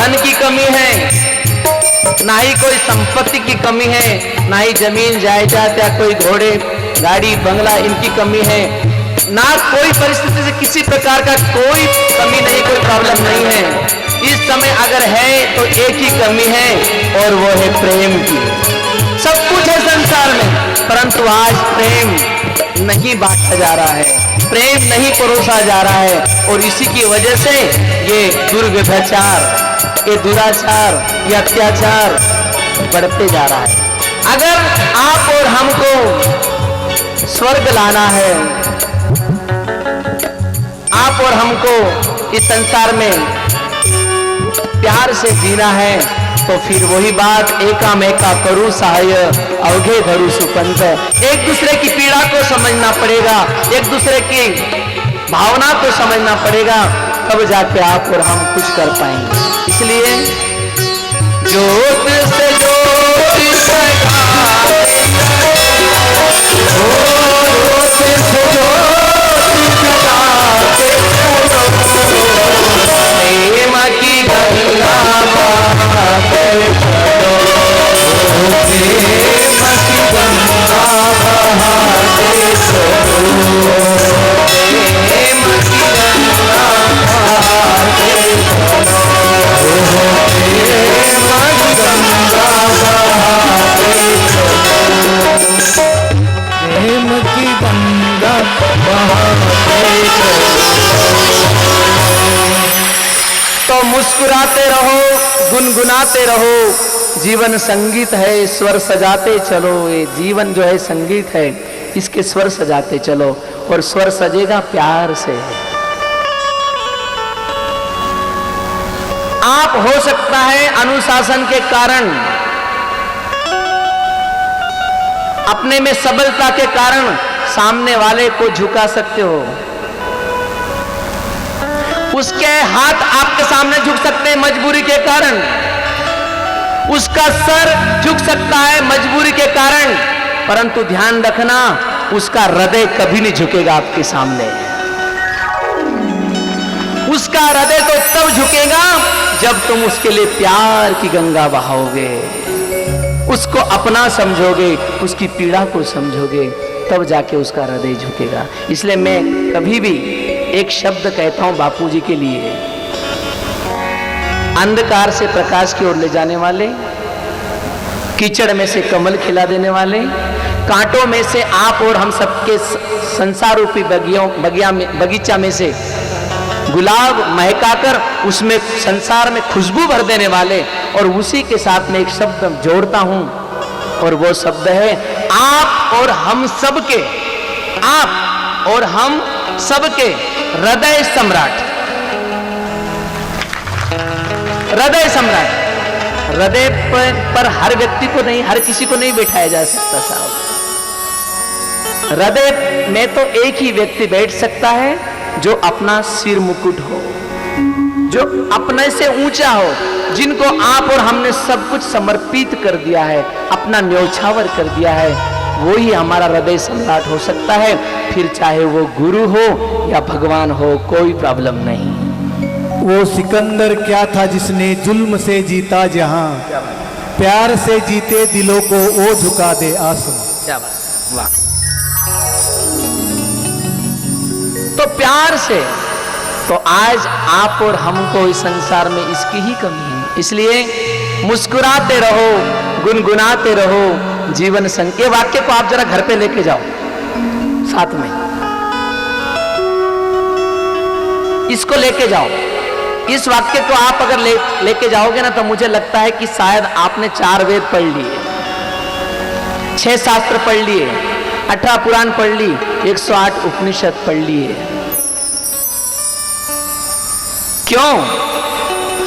धन की कमी है, ना ही कोई संपत्ति की कमी है, ना ही जमीन जायदाद या कोई घोड़े गाड़ी बंगला इनकी कमी है, ना कोई परिस्थिति से किसी प्रकार का कोई कमी नहीं, कोई प्रॉब्लम नहीं है। इस समय अगर है तो एक ही कमी है और वो है प्रेम की। सब कुछ है संसार में, परंतु आज प्रेम नहीं बांटा जा रहा है, प्रेम नहीं परोसा जा रहा है, और इसी की वजह से ये दुर्व्यभिचार, ये दुराचार, ये अत्याचार बढ़ते जा रहा है। अगर आप और हमको स्वर्ग लाना है, आप और हमको इस संसार में प्यार से जीना है, तो फिर वही बात एकामेका करूं सहाय अवघे धरू सुपंथ। एक दूसरे की पीड़ा को समझना पड़ेगा, एक दूसरे की भावना को समझना पड़ेगा, तब जाके आप और हम कुछ कर पाएंगे। इसलिए ज्योत से ज्योत जगाते, ज्योत से ज्योत जगाते, प्रेम की गंगा बहाते चलो, प्रेम की गंगा बहाते चलो, प्रेम की गंगा बहाते चलो, प्रेम की गंगा बहाते चलो, प्रेम की गंगा बहाते चलो। तो मुस्कुराते रहो, गुनगुनाते रहो, जीवन संगीत है, स्वर सजाते चलो। ये जीवन जो है संगीत है, इसके स्वर सजाते चलो, और स्वर सजेगा प्यार से। आप हो सकता है अनुशासन के कारण, अपने में सबलता के कारण सामने वाले को झुका सकते हो, उसके हाथ आपके सामने झुक सकते हैं मजबूरी के कारण, उसका सर झुक सकता है मजबूरी के कारण, परंतु ध्यान रखना उसका हृदय कभी नहीं झुकेगा आपके सामने। उसका हृदय तो तब झुकेगा जब तुम उसके लिए प्यार की गंगा बहाओगे, उसको अपना समझोगे, उसकी पीड़ा को समझोगे, तब जाके उसका हृदय झुकेगा। इसलिए मैं कभी भी एक शब्द कहता हूं बापूजी के लिए, अंधकार से प्रकाश की ओर ले जाने वाले, कीचड़ में से कमल खिला देने वाले, कांटों में से आप और हम सबके संसार रूपी बगीचा में से गुलाब महकाकर उसमें संसार में खुशबू भर देने वाले, और उसी के साथ में एक शब्द जोड़ता हूं, और वो शब्द है आप और हम सबके, आप और हम सबके हृदय सम्राट। हृदय सम्राट, हृदय पर हर व्यक्ति को नहीं, हर किसी को नहीं बैठाया जा सकता साहब। हृदय में तो एक ही व्यक्ति बैठ सकता है जो अपना सिर मुकुट हो, जो अपने से ऊंचा हो, जिनको आप और हमने सब कुछ समर्पित कर दिया है, अपना न्योछावर कर दिया है, वो ही हमारा हृदय सम्राट हो सकता है। फिर चाहे वो गुरु हो या भगवान हो, कोई प्रॉब्लम नहीं। वो सिकंदर क्या था जिसने जुल्म से जीता जहां, प्यार से जीते दिलों को वो झुका दे आसमां। क्या बात, वाह। तो प्यार से, तो आज आप और हमको इस संसार में इसकी ही कमी है। इसलिए मुस्कुराते रहो, गुनगुनाते रहो, जीवन संग। ये वाक्य को आप जरा घर पे लेके जाओ साथ में, इसको लेके जाओ। इस वाक्य को आप अगर लेके जाओगे ना, तो मुझे लगता है कि शायद आपने 4 वेद पढ़ लिए, 6 शास्त्र पढ़ लिए, 18 पुराण पढ़ ली, 108 उपनिषद पढ़ लिए। क्यों?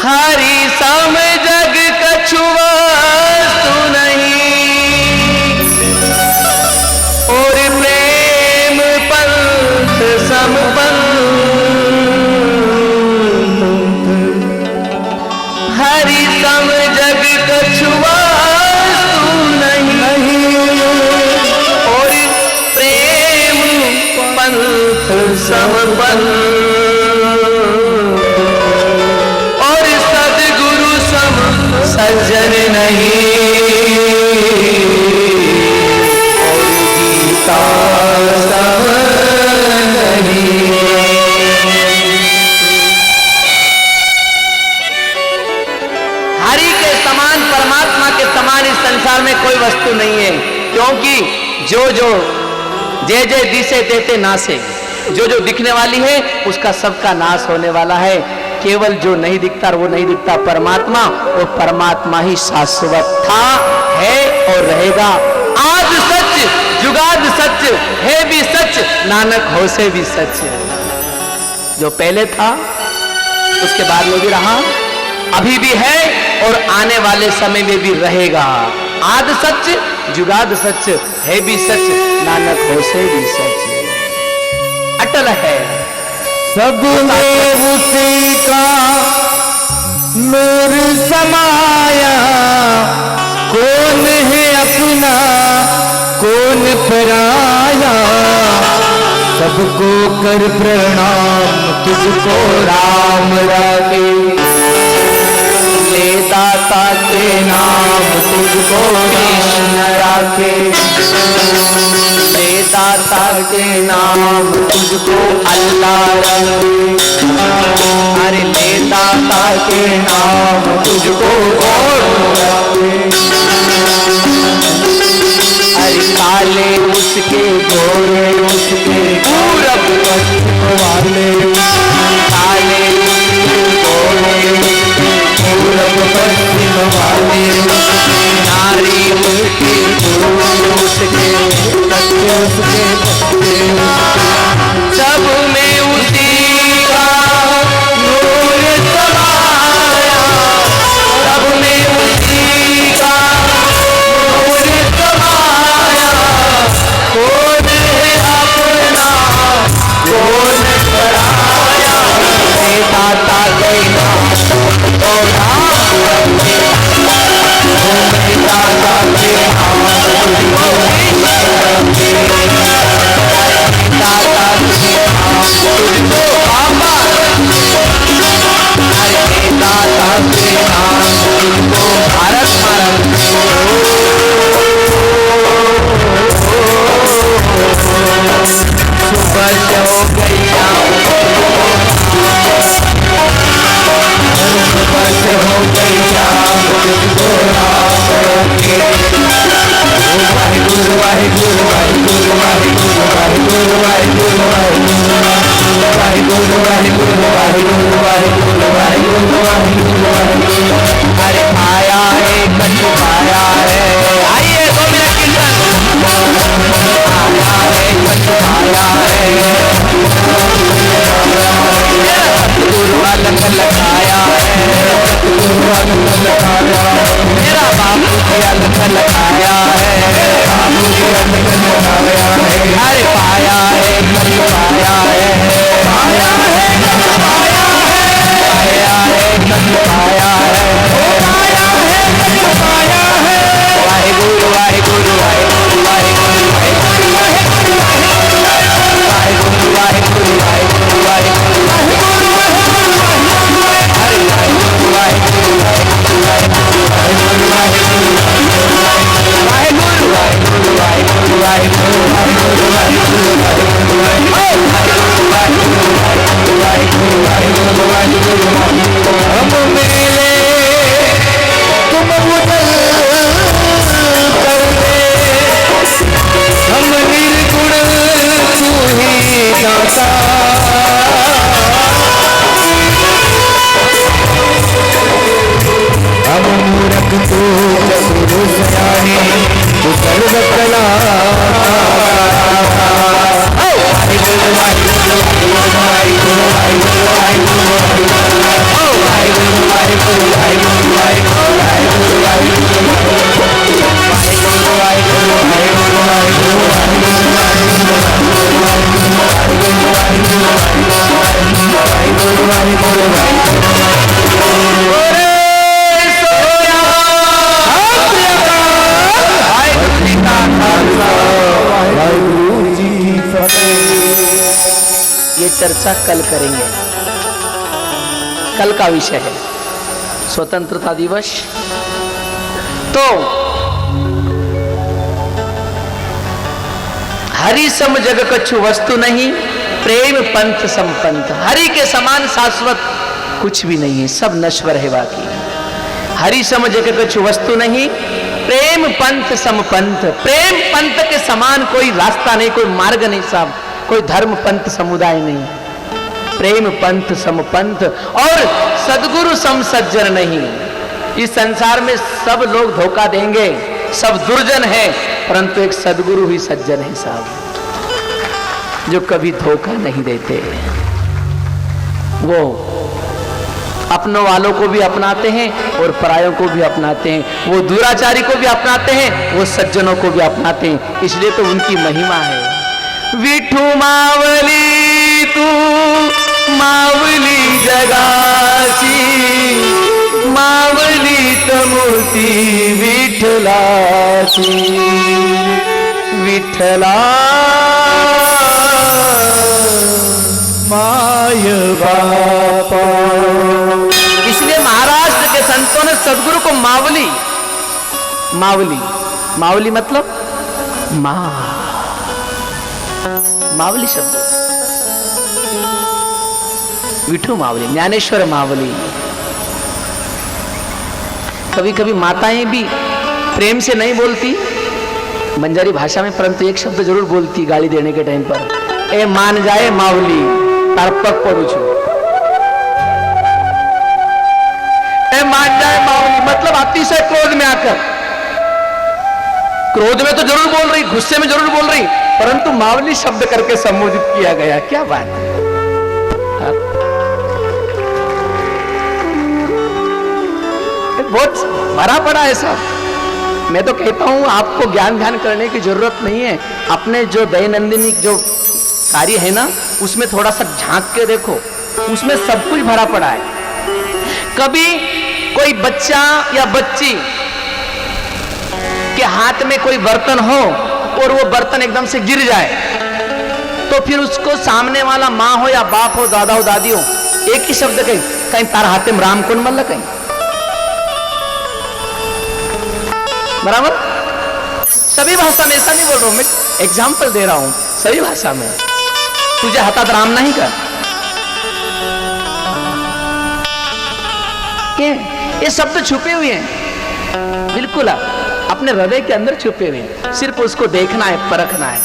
हरि सम जग कछु वस्तु नहीं, और प्रेम पंथ समपंथ। हरि सम जग कछु वस्तु नहीं, और प्रेम पंथ समपंथ। और सद्गुरु जय जय दिसे तेते नासे, जो जो दिखने वाली है उसका सबका नाश होने वाला है। केवल जो नहीं दिखता वो नहीं दिखता परमात्मा, और परमात्मा ही शाश्वत था, है और रहेगा। आज सच जुगाद सच है भी सच, नानक हो से भी सच। जो पहले था उसके बाद में भी रहा, अभी भी है और आने वाले समय में भी रहेगा। आद सच जुगाद सच है भी सच, नानक हो से भी सच। अटल है सब में उसी का नूर समाया, कौन है अपना कौन पराया, सबको कर प्रणाम तुझको राम राखे, ले दाता के नाम तुझको कृष्ण राखे, ले दाता के नाम तुझको अल्लाह रखे, अरे ले दाता के नाम तुझको और रखे। अरे काले उसके गोरे उसके पूरब पश्चिम वाले, काले उसके गोरे पूरब पश्चिम वाले, नारी उसके पुरुष उसके सत्य उसके सब में उसी का नूर समाया, सब में उसी का नूर समाया, कौन है अपना कौन पराया, हे दाता गैया तो राम रखे, हे दाता के नाम तुझको रखे, दाता के नाम तुझको बाबा रखे, हे दाता के नाम तुझको भारत माता। सुबह से हो गई सुबह से हो गई तुझको राम रखे, वाहिगुरु वाहिगुरु वाहिगुरु वाहिगुरु वाहिगुरु वाहिगुरु वाहिगुरु वाहिगुरु वाहिगुरु वाहिगुरु वाहिगुरु वाहिगुरु। अरे आया है कछु आया है, आइए 2 मिनट कीर्तन। आया है कछु आया है, सतगुरु अलग लगाया है, सतगुरु अलग लगाया है, मेरा बाबू जी अलग लगाया है, बाबू जी अलग लगाया है। अरे पाया है कछु पाया है, पाया है कछु पाया है, पाया है कछु पाया है, पाया है कछु पाया है। वाहिगुरु वाहिगुरु वाहिगुरु वाहिगुरु वाहिगुरु वाहिगुरु वाहिगुरु वाहिगुरु वाहिगुरु वाहिगुरु हरे वाहिगुरु वाहिगुरु वाहिगुरु वाहिगुरु वाहिगुरु वाहिगुरु वाहिगुरु वाहिगुरु वाहिगुरु हम मिले तुम मुझल कर दे, हम निर्गुण तू ही दाता, हम मूरख तू चतुर सयाने तू सर्व कला। वाहिगुरु वाहिगुरु वाहिगुरु वाहिगुरु वाहिगुरु वाहिगुरु वाहिगुरु वाहिगुरु वाहिगुरु वाहिगुरु ये चर्चा कल करेंगे। कल का विषय है स्वतंत्रता दिवस। तो हरि सम जग कछु वस्तु नहीं, प्रेम पंथ संपंथ। हरि के समान शाश्वत कुछ भी नहीं है, सब नश्वर है बाकी। हरि सम जग कछु वस्तु नहीं, प्रेम पंथ सम पंथ, प्रेम पंथ के समान कोई रास्ता नहीं, कोई मार्ग नहीं साहब, कोई धर्म पंथ समुदाय नहीं। प्रेम पंथ सम पंथ और सदगुरु सम सज्जन नहीं। इस संसार में सब लोग धोखा देंगे, सब दुर्जन है, परंतु एक सदगुरु ही सज्जन है साहब, जो कभी धोखा नहीं देते। वो अपनों वालों को भी अपनाते हैं और परायों को भी अपनाते हैं, वो दुराचारी को भी अपनाते हैं, वो सज्जनों को भी अपनाते हैं, इसलिए तो उनकी महिमा है। विठू मावली तू मावली जगाची, मावली तमूर्ती विठलाची, विठला माय बापा। इसलिए महाराष्ट्र के संतों ने सदगुरु को मावली, मावली, मावली मतलब मां, मावली शब्द, विठू मावली, ज्ञानेश्वर मावली। कभी कभी माताएं भी प्रेम से नहीं बोलती बंजारी भाषा में, परंतु एक शब्द जरूर बोलती गाली देने के टाइम पर, ए मान जाए मावली तार पग पड़ू छू। ए मान जाए मावली मतलब अतिशय क्रोध में आकर, क्रोध में तो जरूर बोल रही, गुस्से में जरूर बोल रही, परंतु मावली शब्द करके संबोधित किया गया। क्या बात है, बहुत भरा पड़ा है साहब। मैं तो कहता हूं आपको ज्ञान ध्यान करने की जरूरत नहीं है, अपने जो दैनंदिनी जो कार्य है ना उसमें थोड़ा सा झांक के देखो, उसमें सब कुछ भरा पड़ा है। कभी कोई बच्चा या बच्ची के हाथ में कोई बर्तन हो और वो बर्तन एकदम से गिर जाए, तो फिर उसको सामने वाला माँ हो या बाप हो, दादा हो दादी हो, एक ही शब्द कहीं, कहीं तार हाथे में राम कौन मल्ल कहीं, बराबर। सभी भाषा में, ऐसा नहीं बोल रहा हूं मैं, एग्जाम्पल दे रहा हूं, सभी भाषा में तुझे हाथात राम नहीं कर। ये शब्द छुपे हुए हैं, बिल्कुल अपने हृदय के अंदर छुपे हुए हैं, सिर्फ उसको देखना है, परखना है।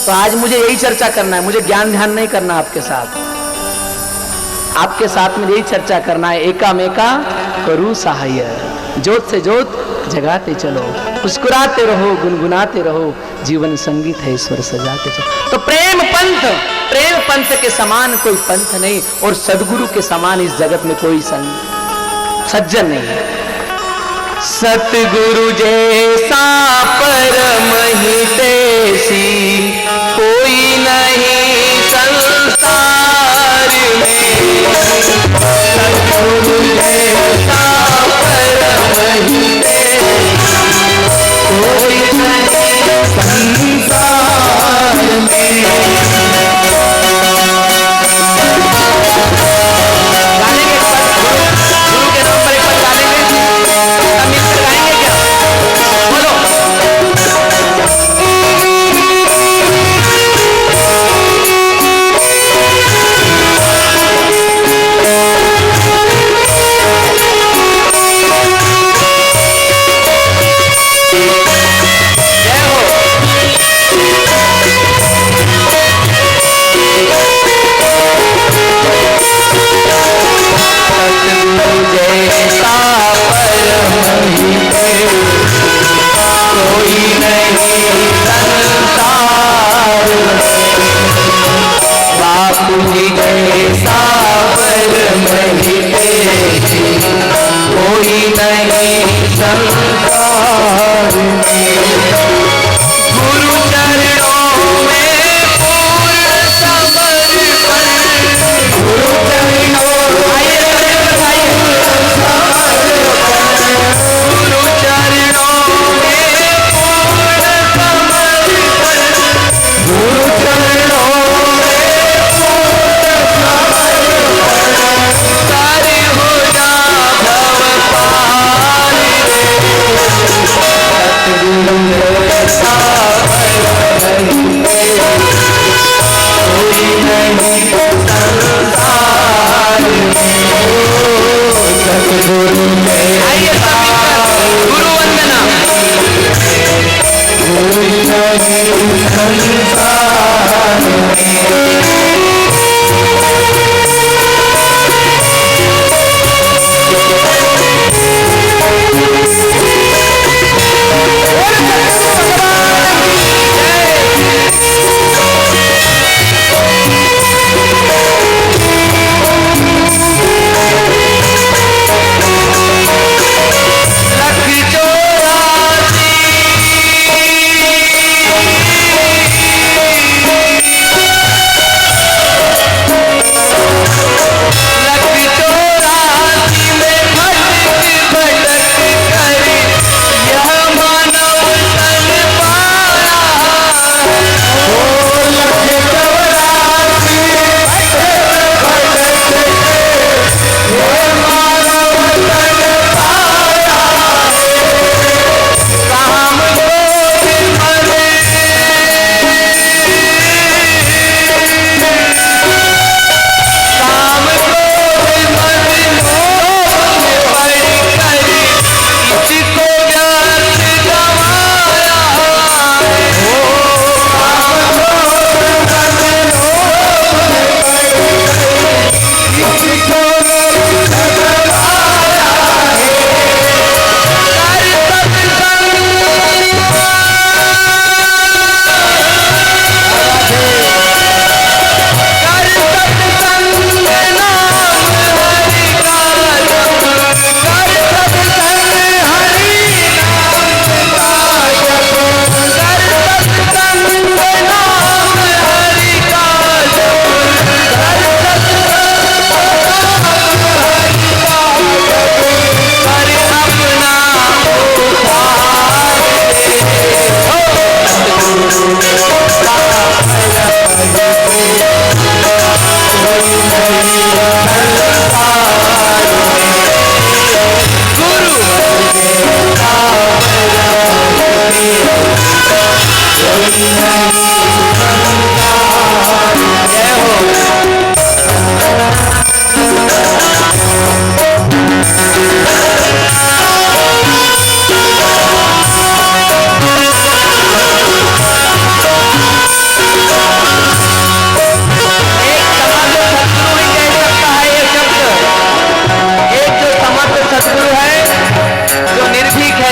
तो आज मुझे यही चर्चा करना है, मुझे ज्ञान ध्यान नहीं करना आपके साथ, आपके साथ में यही चर्चा करना है। एका मेका करूं सहाय, जोत से जोत जगाते चलो, मुस्कुराते रहो, गुनगुनाते रहो, जीवन संगीत है, ईश्वर सजाते चलो। तो प्रेम पंथ, प्रेम पंथ के समान कोई पंथ नहीं, और सदगुरु के समान इस जगत में कोई सज्जन नहीं है। सतगुरु जैसा परम हितैषी कोई नहीं संसार में, सतगुरु जैसा परम हितैषी कोई नहीं संसार में। गानेंगे गुरु के नाम पर एक बार गानेंगे, मिलकर गाएंगे क्या? बोलो।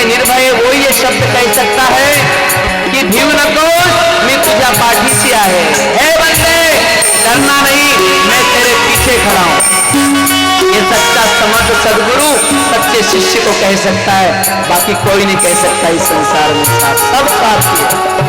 निर्भय वो ये शब्द कह सकता है कि भीम नकोश मैं तुझा पाठीसी आहे, हे बंदे डरना नहीं, मैं तेरे पीछे खड़ा हूं। ये सच्चा समर्थ सदगुरु सच्चे शिष्य को कह सकता है, बाकी कोई नहीं कह सकता इस संसार में। सब साथ है।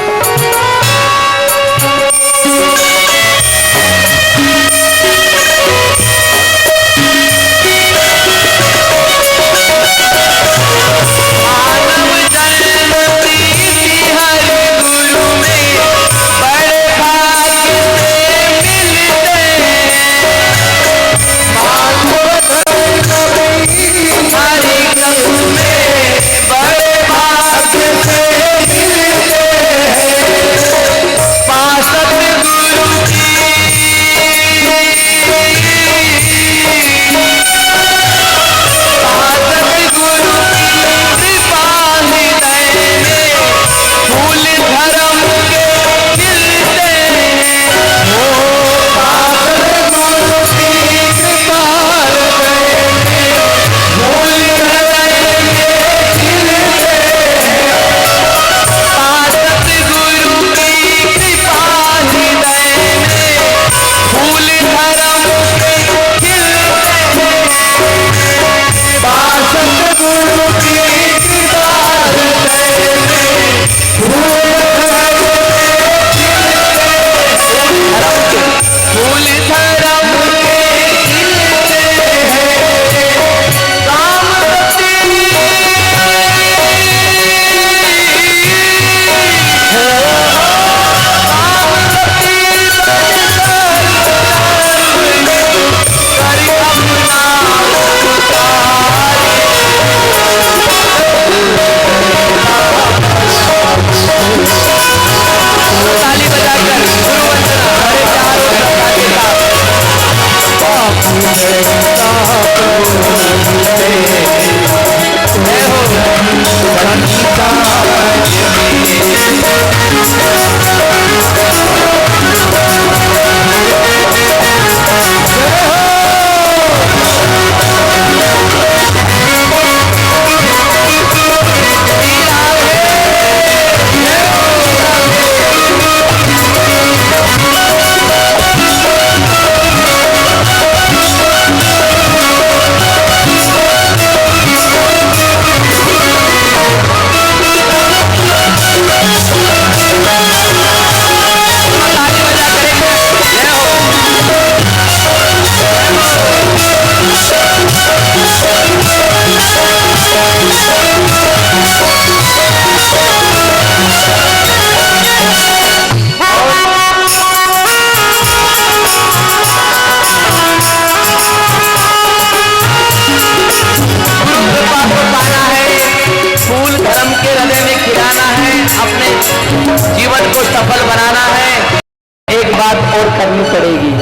करनी पड़ेगी।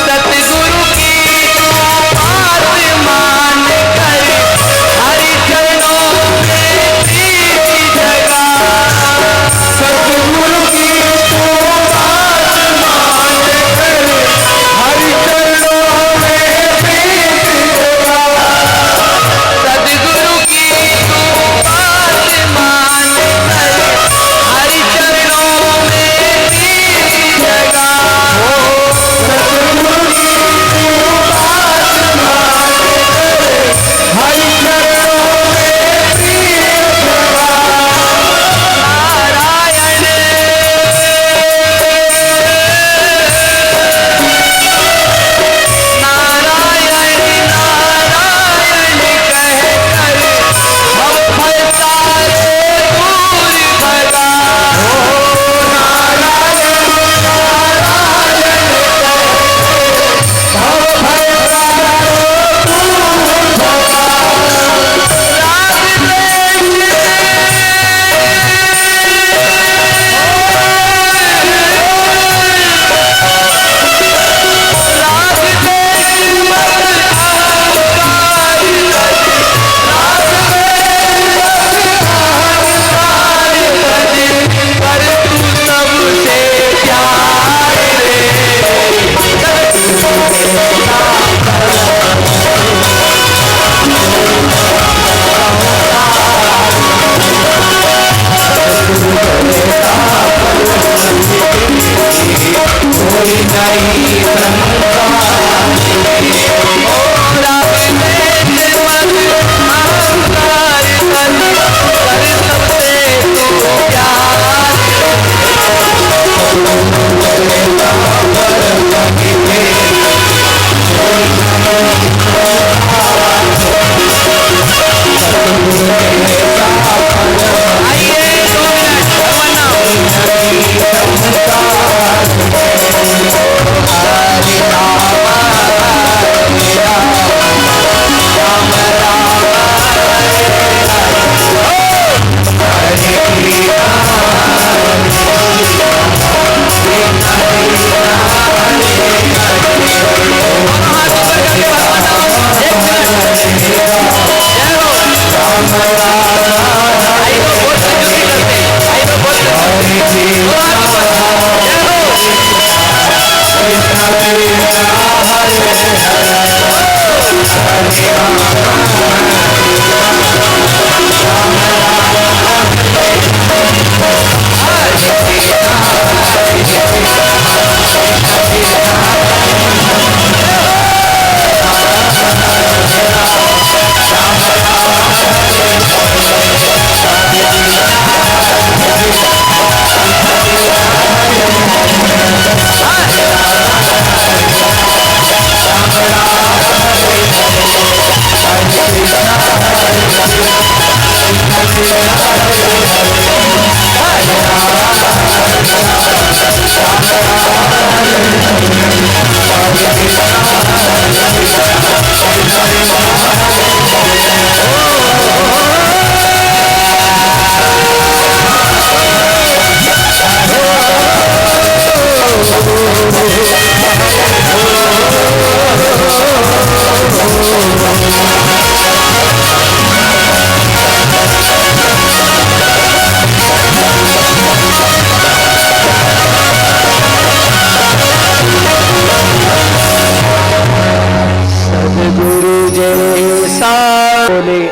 सतगुरु की बात मान कर हरि चरणों में प्रीति जगा। सतगुरु की बात मान कर हरि चरणों में प्रीति जगा। सतगुरु की बात मान कर हरि चरणों में प्रीति जगा। सतगुरु की बात मान कर हरि चरणों में प्रीति जगा। नारायण नारायण नारायण कहकर भव भय सारे दूर भगा।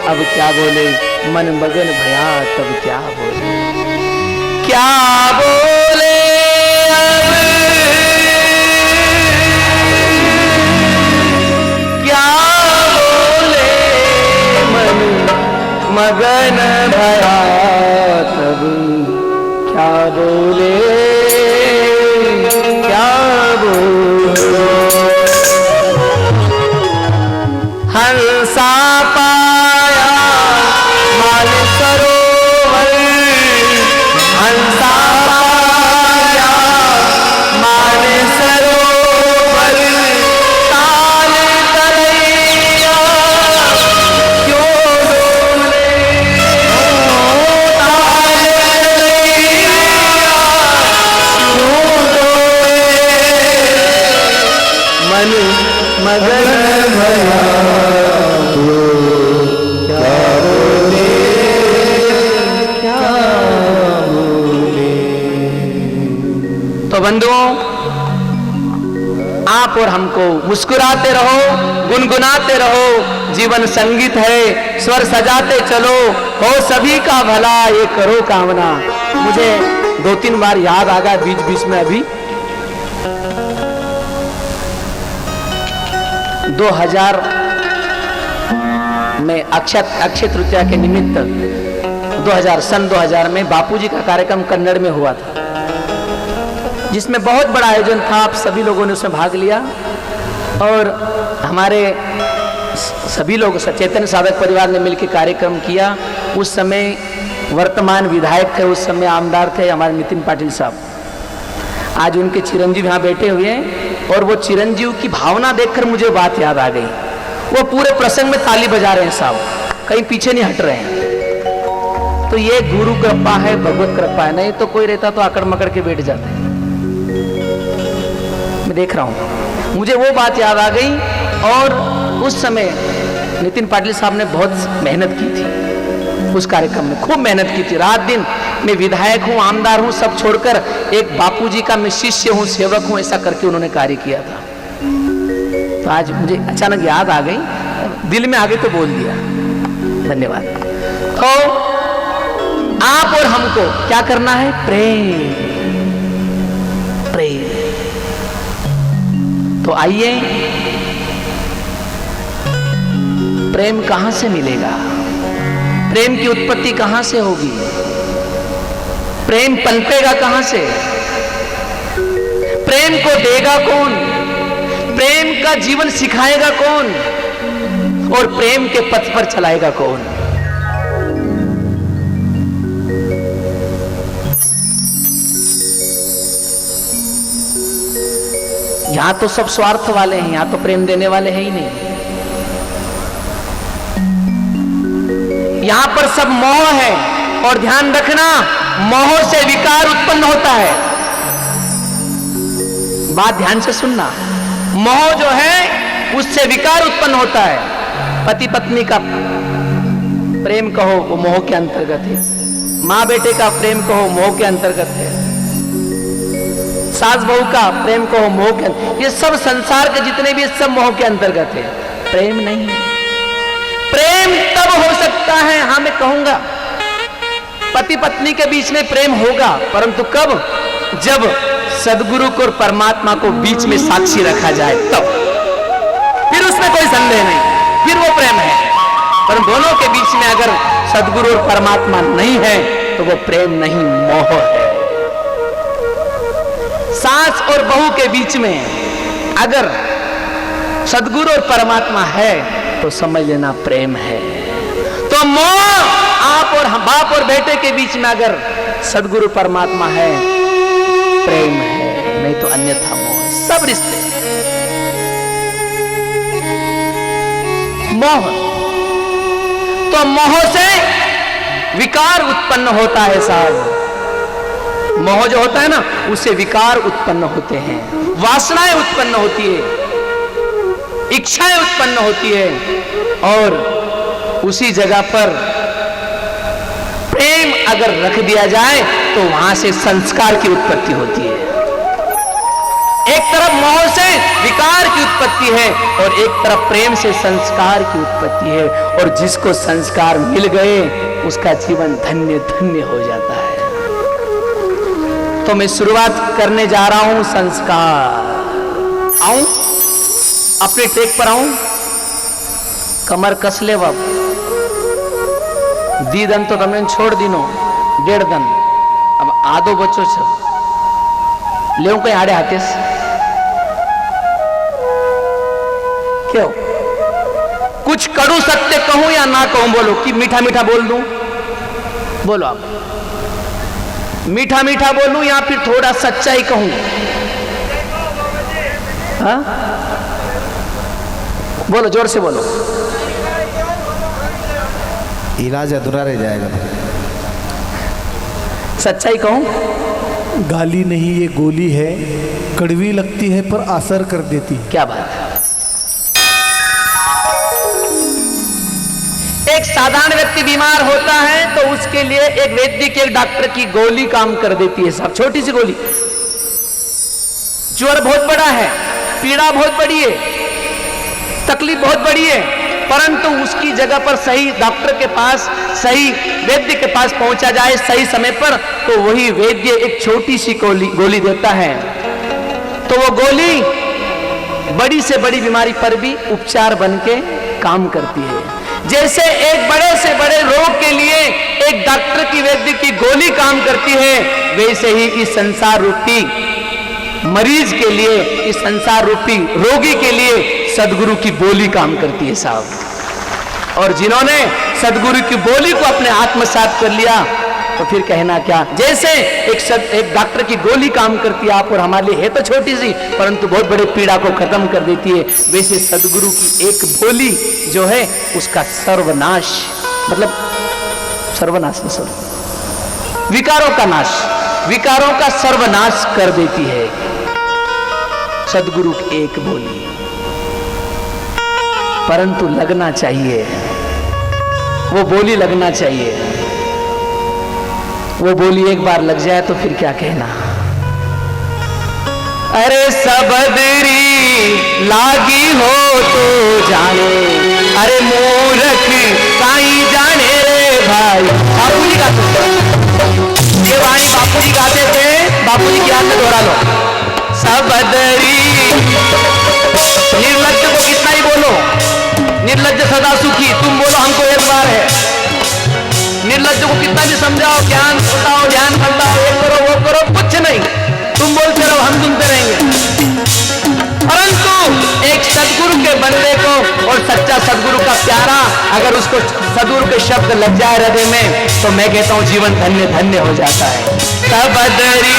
अब क्या बोले, मन मगन भया तब क्या बोले, क्या बोले अब क्या बोले, मन मगन भया तब क्या बोले, क्या बोले। हंसा पाया माल सरोवर, हंसा पाया माल सरोवर, ताल तलैया क्यों डोले, तो बंधुओं, आप और हमको मुस्कुराते रहो, गुनगुनाते रहो, जीवन संगीत है, स्वर सजाते चलो, हो सभी का भला ये करो कामना। मुझे 2-3 बार याद आ गया बीच बीच में। अभी 2000 में अक्षय तृतीया के निमित्त 2000 में बापूजी का कार्यक्रम कन्नड़ में हुआ था, जिसमें बहुत बड़ा आयोजन था। आप सभी लोगों ने उसमें भाग लिया और हमारे सभी लोग चैतन्य साधक परिवार ने मिलकर कार्यक्रम किया। उस समय वर्तमान विधायक थे, उस समय आमदार थे हमारे नितिन पाटिल साहब। आज उनके चिरंजीव यहाँ बैठे हुए हैं और वो चिरंजीव की भावना देखकर मुझे बात याद आ गई। वो पूरे प्रसंग में ताली बजा रहे हैं साहब, कहीं पीछे नहीं हट रहे हैं। तो ये गुरु कृपा है, भगवत कृपा है। नहीं तो कोई रहता तो आकड़ मकड़ के बैठ जाते। मैं देख रहा हूं, मुझे वो बात याद आ गई। और उस समय नितिन पाटिल साहब ने बहुत मेहनत की थी उस कार्यक्रम में, खूब मेहनत की थी। रात दिन मैं विधायक हूं, आमदार हूं, सब छोड़कर एक बापूजी का मैं शिष्य हूं, सेवक हूं, ऐसा करके उन्होंने कार्य किया था। तो आज मुझे अचानक याद आ गई, दिल में आ गई तो बोल दिया। धन्यवाद। तो आप और हमको क्या करना है? प्रेम, प्रेम। तो आइए, प्रेम कहां से मिलेगा? प्रेम की उत्पत्ति कहां से होगी? प्रेम पनपेगा कहां से? प्रेम को देगा कौन? प्रेम का जीवन सिखाएगा कौन? और प्रेम के पथ पर चलाएगा कौन? यहां तो सब स्वार्थ वाले हैं, यहां तो प्रेम देने वाले हैं ही नहीं। यहां पर सब मोह है, और ध्यान रखना, मोह से विकार उत्पन्न होता है। बात ध्यान से सुनना, मोह जो है उससे विकार उत्पन्न होता है। पति पत्नी का प्रेम कहो वो मोह के अंतर्गत है, माँ बेटे का प्रेम कहो मोह के अंतर्गत है, सास बहू का प्रेम कहो मोह के, ये सब संसार के जितने भी सब मोह के अंतर्गत है, प्रेम नहीं है। प्रेम तब हो सकता है, हाँ मैं कहूंगा पति पत्नी के बीच में प्रेम होगा, परंतु कब? जब सदगुरु को और परमात्मा को बीच में साक्षी रखा जाए तब, फिर उसमें कोई संदेह नहीं, फिर वो प्रेम है। पर दोनों के बीच में अगर सदगुरु और परमात्मा नहीं है तो वो प्रेम नहीं, मोह है। सास और बहू के बीच में अगर सदगुरु और परमात्मा है तो समझ लेना प्रेम है। तो मोह आप और बाप और बेटे के बीच में अगर सदगुरु परमात्मा है, प्रेम है, नहीं तो अन्यथा मोह। सब रिश्ते मोह, तो मोह से विकार उत्पन्न होता है साहब। मोह जो होता है ना, उससे विकार उत्पन्न होते हैं, वासनाएं उत्पन्न होती है, इच्छाएं उत्पन्न होती है, और उसी जगह पर प्रेम अगर रख दिया जाए तो वहां से संस्कार की उत्पत्ति होती है। एक तरफ मोह से विकार की उत्पत्ति है और एक तरफ प्रेम से संस्कार की उत्पत्ति है, और जिसको संस्कार मिल गए उसका जीवन धन्य धन्य हो जाता है। तो मैं शुरुआत करने जा रहा हूं संस्कार। आऊं अपने टेक पर आऊं, कमर कस ले बाब, दी दन तो तमने छोड़ दीनो, 1.5 दन, अब आधो बच्चो छ ले कहीं आड़े हाथे से क्यों? कुछ करूं सत्य कहूं या ना कहूं? बोलो कि मीठा मीठा बोल दूं? बोलो आप, मीठा मीठा बोलूं या फिर थोड़ा सच्चाई कहूं? हाँ बोलो, जोर से बोलो। इलाज अधूरा रह जाएगा। सच्चाई कहूं? गाली नहीं ये गोली है, कड़वी लगती है पर असर कर देती है। क्या बात है। एक साधारण व्यक्ति बीमार होता है तो उसके लिए एक वैद्य की, एक डॉक्टर की गोली काम कर देती है साहब, छोटी सी गोली, ज्वर बहुत बड़ा है, पीड़ा बहुत बड़ी है, तकलीफ बहुत बड़ी है, परंतु उसकी जगह पर सही डॉक्टर के पास, सही वैद्य के पास पहुंचा जाए सही समय पर, तो वही वैद्य एक छोटी सी गोली देता है, तो वो गोली बड़ी से बड़ी बीमारी पर भी उपचार बन के काम करती है। जैसे एक बड़े से बड़े रोग के लिए एक डॉक्टर की, वैद्य की गोली काम करती है, वैसे ही इस संसार रूपी मरीज के लिए, इस संसार रूपी रोगी के लिए सदगुरु की बोली काम करती है साहब। और जिन्होंने सदगुरु की बोली को अपने आत्मसात कर लिया, तो फिर कहना क्या। जैसे एक डॉक्टर की गोली काम करती है आप और हमारे लिए है तो छोटी सी, परंतु बहुत बड़े पीड़ा को खत्म कर देती है, वैसे सदगुरु की एक बोली जो है उसका सर्वनाश, मतलब सर्वनाश में सर्व विकारों का नाश, विकारों का सर्वनाश कर देती है सदगुरु की एक बोली। परंतु लगना चाहिए, वो बोली लगना चाहिए। वो बोली एक बार लग जाए तो फिर क्या कहना। अरे सबदरी लागी हो तो जाने, अरे मूर्ख काई जाने रे भाई। बापूजी गाते, ये वाणी बापूजी गाते थे, बापूजी की याद में दोहरा लो। सबदरी, निर्लज्ज को कितना ही बोलो, निर्लज्ज सदा सुखी, तुम बोलो हमको एक बार है। निर्लज्ज को कितना भी समझाओ, ज्ञान बताओ, ध्यान बताओ, ये करो वो करो, कुछ नहीं, तुम बोलते रहो हम सुनते रहेंगे। परंतु एक सदगुरु के बंदे को और सच्चा सदगुरु का प्यारा अगर उसको सदगुरु के शब्द लग जाए हृदय में, तो मैं कहता हूं जीवन धन्य धन्य हो जाता है। सबदरी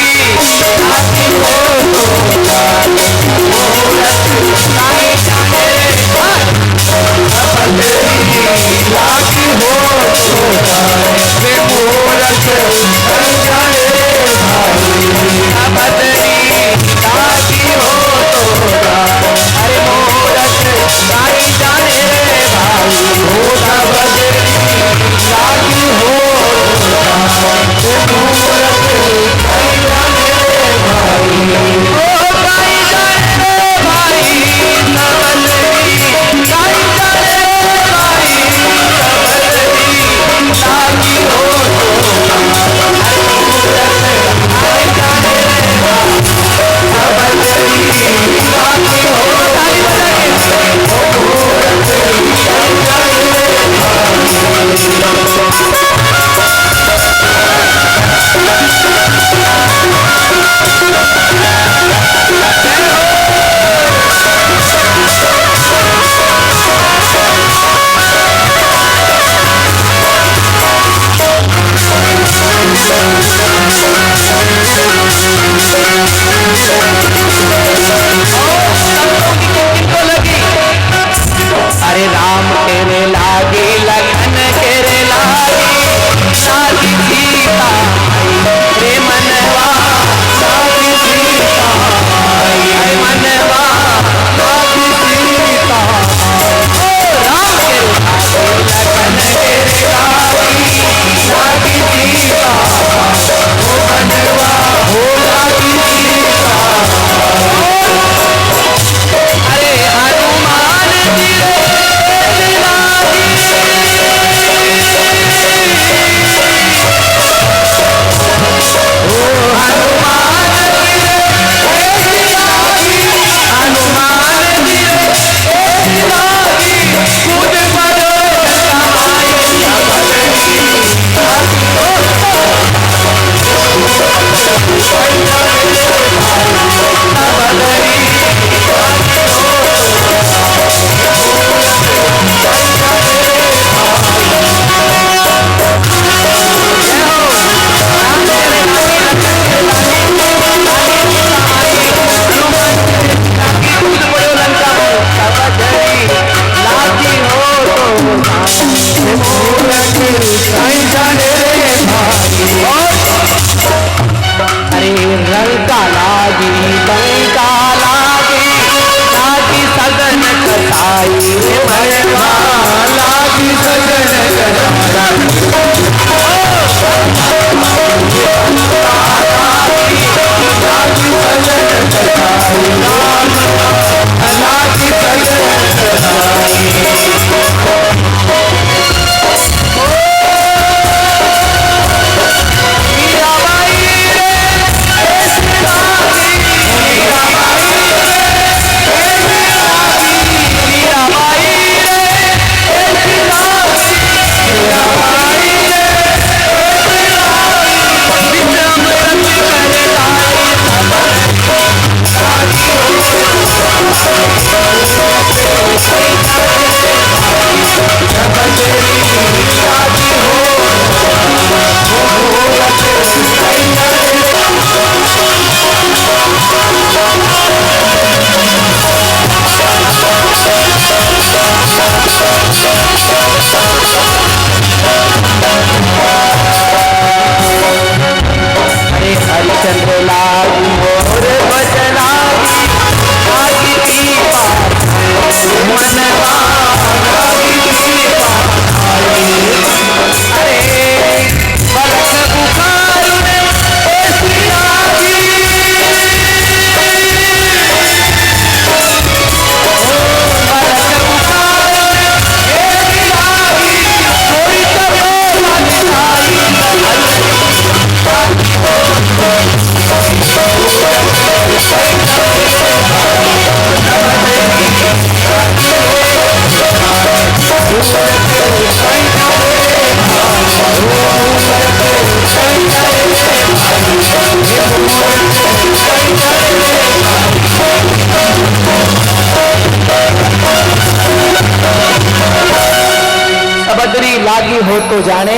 लागी हो तो जाने,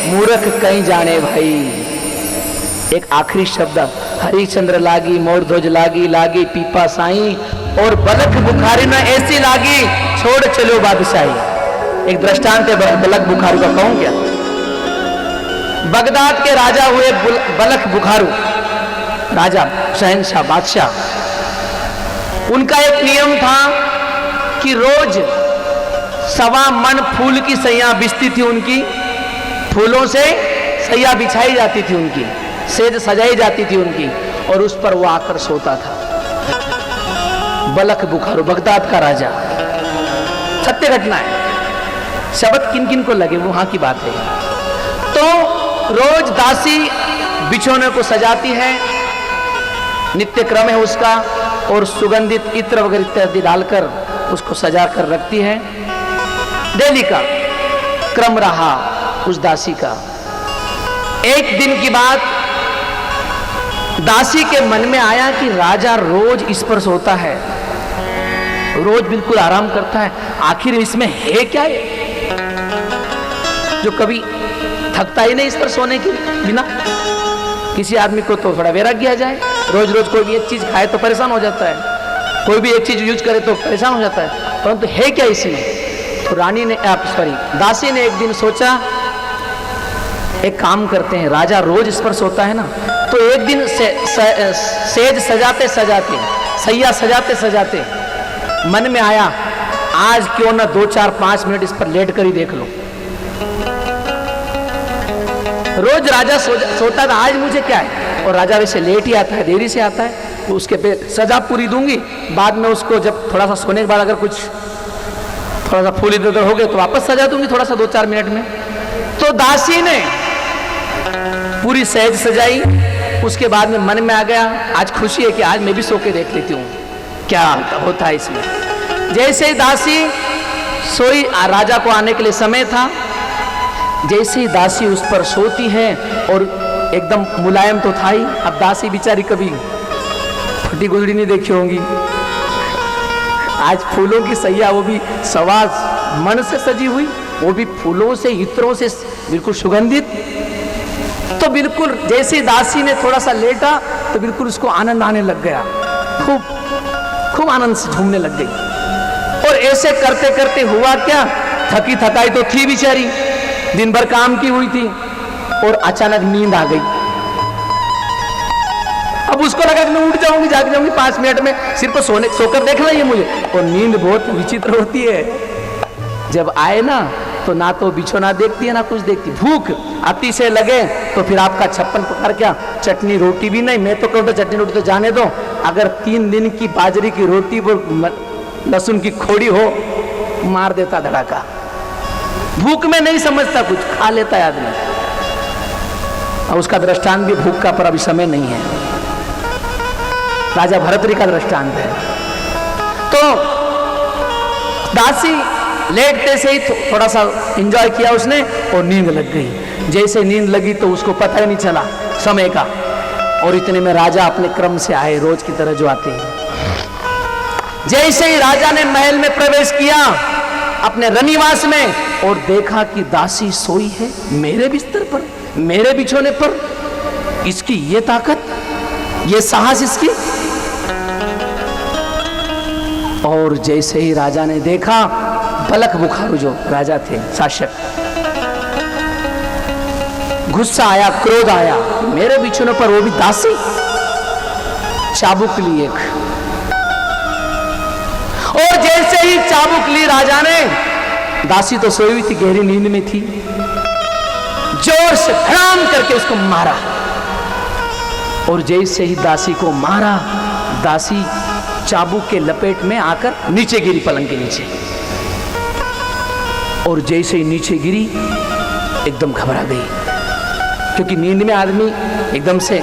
मूर्ख कहीं जाने भाई। एक आखिरी शब्द, हरिश्चंद्र लागी मोर ध्वज लागी, लागी पीपा साई और बलक बुखारी न ऐसी लागी, छोड़ चलो बादशाही। एक दृष्टांत है बलक बुखारू का, कहूं क्या? बगदाद के राजा हुए बलक बुखारू, राजा शहंशाह बादशाह। उनका एक नियम था कि रोज 1.25 मन फूल की सैया बिछती थी उनकी, फूलों से सैया बिछाई जाती थी उनकी, सेज सजाई जाती थी उनकी, और उस पर वो आकर सोता था। बलक बुखारू, बगदाद का राजा। सत्य घटना है, शब्द किन किन को लगे वहां की बात है। तो रोज दासी बिछोने को सजाती है, नित्य क्रम है उसका, और सुगंधित इत्र वगैरह इत्यादि डालकर उसको सजा कर रखती है। डेली का क्रम रहा उस दासी का। एक दिन की बात, दासी के मन में आया कि राजा रोज इस पर सोता है, रोज बिल्कुल आराम करता है, आखिर इसमें है क्या ये, जो कभी थकता ही नहीं इस पर सोने के बिना। किसी आदमी को तो थोड़ा वैराग्य आ जाए, रोज रोज कोई भी एक चीज खाए तो परेशान हो जाता है, कोई भी एक चीज यूज करे तो परेशान हो जाता है, परंतु है क्या इसमें? तो रानी ने दासी ने एक दिन सोचा, एक काम करते हैं, राजा रोज इस पर सोता है ना, तो एक दिन सेज सजाते सजाते, सैया सजाते सजाते मन में आया, आज क्यों ना 2, 4, 5 मिनट इस पर लेट कर ही देख लो। रोज राजा सोता था, आज मुझे क्या है, और राजा वैसे लेट ही आता है, देरी से आता है, तो उसके पे सजा पूरी दूंगी, बाद में उसको जब थोड़ा सा सोने के बाद अगर कुछ थोड़ा सा फूल इधर उधर हो गए तो वापस सजा दूंगी थोड़ा सा 2-4 मिनट में। तो दासी ने पूरी सहज सजाई, उसके बाद में मन में आ गया, आज खुशी है कि आज मैं भी सो के देख लेती हूँ क्या होता है इसमें। जैसे ही दासी सोई, राजा को आने के लिए समय था, जैसे ही दासी उस पर सोती है, और एकदम मुलायम तो था ही, अब दासी बेचारी कभी फटी गुजरी नहीं देखी होंगी, आज फूलों की सैया, वो भी 1.25 मन से सजी हुई, वो भी फूलों से इत्रों से बिल्कुल सुगंधित। तो बिल्कुल जैसे दासी ने थोड़ा सा लेटा तो बिल्कुल उसको आनंद आने लग गया, खूब आनंद से झूमने लग गई। और ऐसे करते करते हुआ क्या, थकी थकाई तो थी बेचारी, दिन भर काम की हुई थी, और अचानक नींद आ गई। अब उसको लगा कि मैं उठ जाऊंगी, जाग जाऊंगी 5 मिनट में, सिर्फ सोकर देखना ही है मुझे। और नींद बहुत विचित्र होती है, जब आए ना तो ना तो बिछोना देखती है ना कुछ देखती, भूख अतिशय लगे तो फिर आपका 56 प्रकार क्या, चटनी रोटी भी नहीं। मैं तो कहूँ तो चटनी रोटी तो जाने दो, अगर 3 दिन की बाजरे की रोटी पर लहसुन की खोड़ी हो, मार देता धड़ाका। भूख में नहीं समझता, कुछ खा लेता है आदमी। और उसका दृष्टांत भी भूख का, पर अभी समय नहीं है, राजा भरतरी का दृष्टांत है। तो दासी लेटते से ही थोड़ा सा एंजॉय किया उसने, और नींद लग गई। जैसे नींद लगी तो उसको पता ही नहीं चला समय का, और इतने में राजा अपने क्रम से आए, रोज की तरह जो आते हैं। जैसे ही राजा ने महल में प्रवेश किया अपने रनिवास में, और देखा कि दासी सोई है मेरे बिस्तर पर, मेरे बिछोने पर, इसकी ये ताकत, ये साहस इसकी। और जैसे ही राजा ने देखा, बलक बुखारू जो राजा थे शासक, गुस्सा आया, क्रोध आया, मेरे बिछोने पर वो भी दासी, चाबुक ली एक। और जैसे ही चाबुक ली राजा ने, दासी तो सोई हुई थी, गहरी नींद में थी, जोर से धड़ाम करके उसको मारा। और जैसे ही दासी को मारा, दासी चाबुक के लपेट में आकर नीचे गिरी, पलंग के नीचे। और जैसे ही नीचे गिरी एकदम घबरा गई, क्योंकि नींद में आदमी एकदम से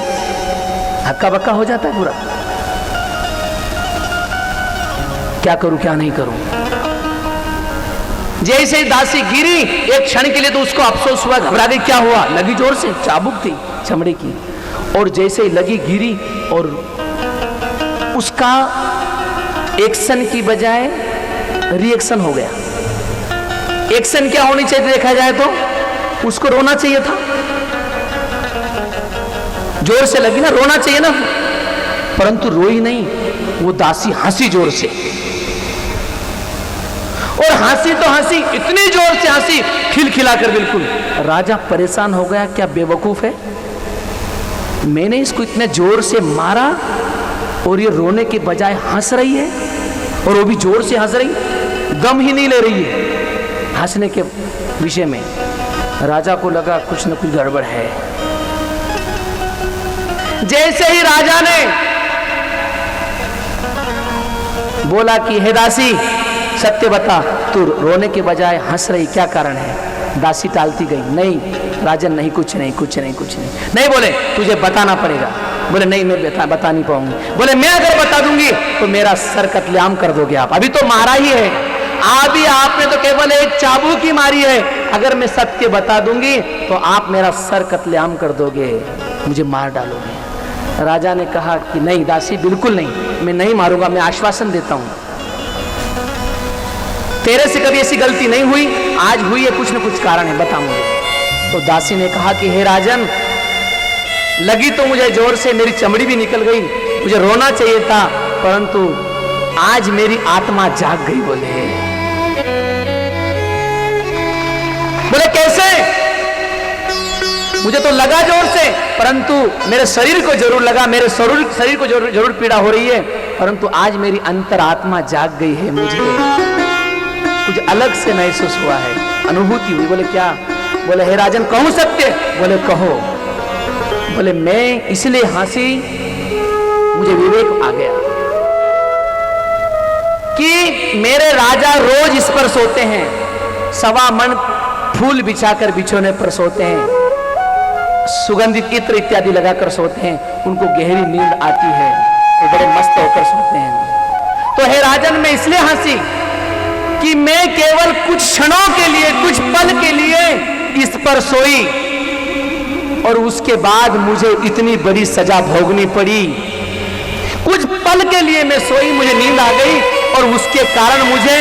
हक्का बक्का हो जाता है पूरा, क्या करूं क्या नहीं करूं। जैसे ही दासी गिरी, एक क्षण के लिए तो उसको अफसोस हुआ, घबरा गई, क्या हुआ, लगी जोर से, चाबुक थी चमड़े की। और जैसे ही लगी, गिरी, और उसका एक्शन की बजाय रिएक्शन हो गया। एक्शन क्या होनी चाहिए देखा जाए तो उसको रोना चाहिए था, जोर से लगी ना, रोना चाहिए ना, परंतु रोई नहीं, वो दासी हंसी जोर से, और हंसी तो हंसी, इतनी जोर से हंसी, खिलखिलाकर बिल्कुल। राजा परेशान हो गया, क्या बेवकूफ है, मैंने इसको इतने जोर से मारा और ये रोने के बजाय हंस रही है, और वो भी जोर से हंस रही, दम ही नहीं ले रही है हंसने के विषय में। राजा को लगा कुछ न कुछ गड़बड़ है। जैसे ही राजा ने बोला कि हे दासी सत्य बता, तू रोने के बजाय हंस रही, क्या कारण है? दासी टालती गई, नहीं राजन नहीं, कुछ नहीं कुछ नहीं कुछ नहीं। नहीं बोले तुझे बताना पड़ेगा। बोले नहीं मैं बता नहीं पाऊंगी। बोले मैं अगर बता दूंगी तो मेरा सर कत्लेआम कर दोगे आप, अभी तो मारा ही है, अभी आपने तो केवल एक चाबुक की मारी है, अगर मैं सत्य बता दूंगी तो आप मेरा सर कत्लेआम कर दोगे, मुझे मार डालोगे। राजा ने कहा कि नहीं दासी बिल्कुल नहीं, मैं नहीं मारूंगा, मैं आश्वासन देता हूं, तेरे से कभी ऐसी गलती नहीं हुई, आज हुई है, कुछ न कुछ कारण है, बता मुझे। तो दासी ने कहा कि हे राजन, लगी तो मुझे जोर से, मेरी चमड़ी भी निकल गई, मुझे रोना चाहिए था, परंतु आज मेरी आत्मा जाग गई। बोले कैसे? मुझे तो लगा जोर से, परंतु मेरे शरीर को जरूर लगा, मेरे शरीर को जरूर पीड़ा हो रही है, परंतु आज मेरी अंतरात्मा जाग गई है, मुझे कुछ अलग से महसूस हुआ है, अनुभूति हुई। बोले क्या? बोले हे राजन कहूं सत्य? बोले कहो। बोले मैं इसलिए हंसी, मुझे विवेक आ गया कि मेरे राजा रोज इस पर सोते हैं, 1.25 मन फूल बिछाकर बिछोने पर सोते हैं, सुगंधित इत्र इत्यादि लगाकर सोते हैं, उनको गहरी नींद आती है, वो बड़े मस्त होकर सोते हैं। तो हे राजन मैं इसलिए हंसी कि मैं केवल कुछ क्षणों के लिए, कुछ पल के लिए इस पर सोई, और उसके बाद मुझे इतनी बड़ी सजा भोगनी पड़ी। कुछ पल के लिए मैं सोई, मुझे नींद आ गई, और उसके कारण मुझे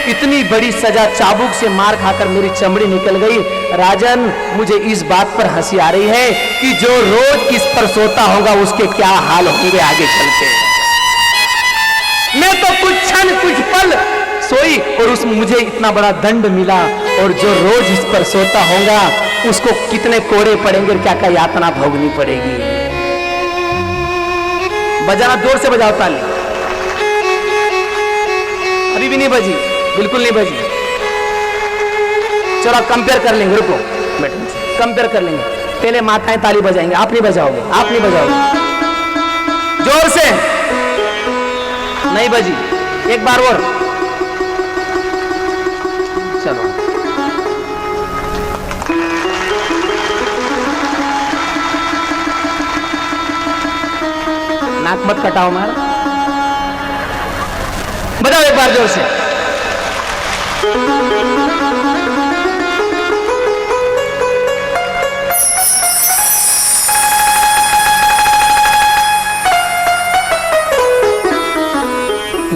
इतनी बड़ी सजा, चाबुक से मार खाकर मेरी चमड़ी निकल गई। राजन मुझे इस बात पर हंसी आ रही है कि जो रोज इस पर सोता होगा उसके क्या हाल होंगे आगे चल के। मैं तो कुछ क्षण, कुछ पल सोई और उस मुझे इतना बड़ा दंड मिला, और जो रोज इस पर सोता होगा उसको कितने कोड़े पड़ेंगे, क्या क्या यातना भोगनी पड़ेगी। बजाना जोर से बजाओ ताली। अभी भी नहीं बजी, बिल्कुल नहीं बजी। चलो कंपेयर कर लेंगे, रुको बैठो, कंपेयर कर लेंगे। पहले माताएं ताली बजाएंगे, आप नहीं बजाओगे, आप नहीं बजाओगे। जोर से नहीं बजी, एक बार और। चलो नाक मत कटाओ मारा, बजाओ एक बार जोर से।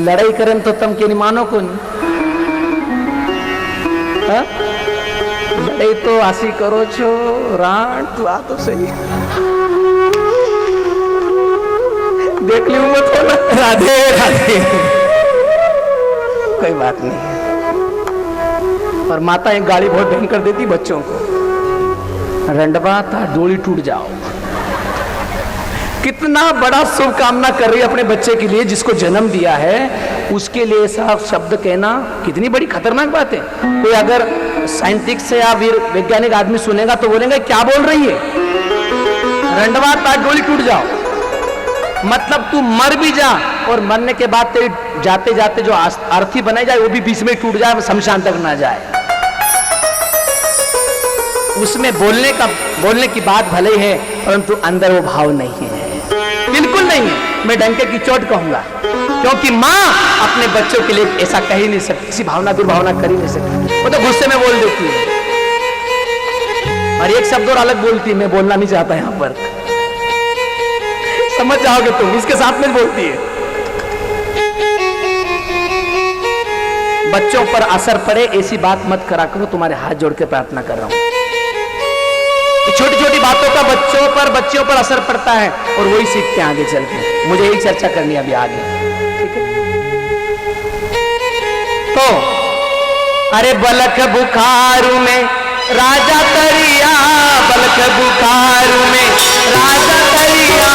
लड़ाई करन तो तम के नहीं मानो को नहीं, हा? लड़ाई तो आसी करो छो राण, तू आ तो सही, देख ली मत हो ना, राधे राधे, कोई बात नहीं। और माता एक गाली बहुत भयंकर देती बच्चों को, रंडवा था डोली टूट जाओ। कितना बड़ा शुभकामना कर रही है अपने बच्चे के लिए, जिसको जन्म दिया है, उसके लिए ऐसा शब्द कहना कितनी बड़ी खतरनाक बात है। कोई अगर साइंटिस्ट से या फिर वैज्ञानिक आदमी सुनेगा तो बोलेंगे क्या बोल रही है, रंडवा था डोली टूट जाओ, मतलब तू मर भी जा और मरने के बाद तेरी जाते जाते जो अर्थी बनाई जाए वो भी बीच में टूट जाए, शमशान तक ना जाए। उसमें बोलने की बात भले ही है, परंतु अंदर वो भाव नहीं है, बिल्कुल नहीं है। मैं डंके की चोट कहूंगा, क्योंकि माँ अपने बच्चों के लिए ऐसा कह ही नहीं सकती, किसी भावना दुर्भावना कर ही नहीं सकती, वो तो गुस्से में बोल देती है। और एक शब्द और अलग बोलती है, मैं बोलना नहीं चाहता यहां पर, समझ जाओगे तुम, इसके साथ में बोलती है। बच्चों पर असर पड़े ऐसी बात मत करा करो। तुम्हारे हाथ जोड़ के प्रार्थना कर रहा हूं। छोटी छोटी बातों का बच्चों पर असर पड़ता है और वही सीखते हैं आगे चल के। मुझे यही चर्चा करनी है अभी आगे, ठीक है? तो अरे बलख बुखारू में राजा तरिया, बलख बुखारू में राजा तरिया,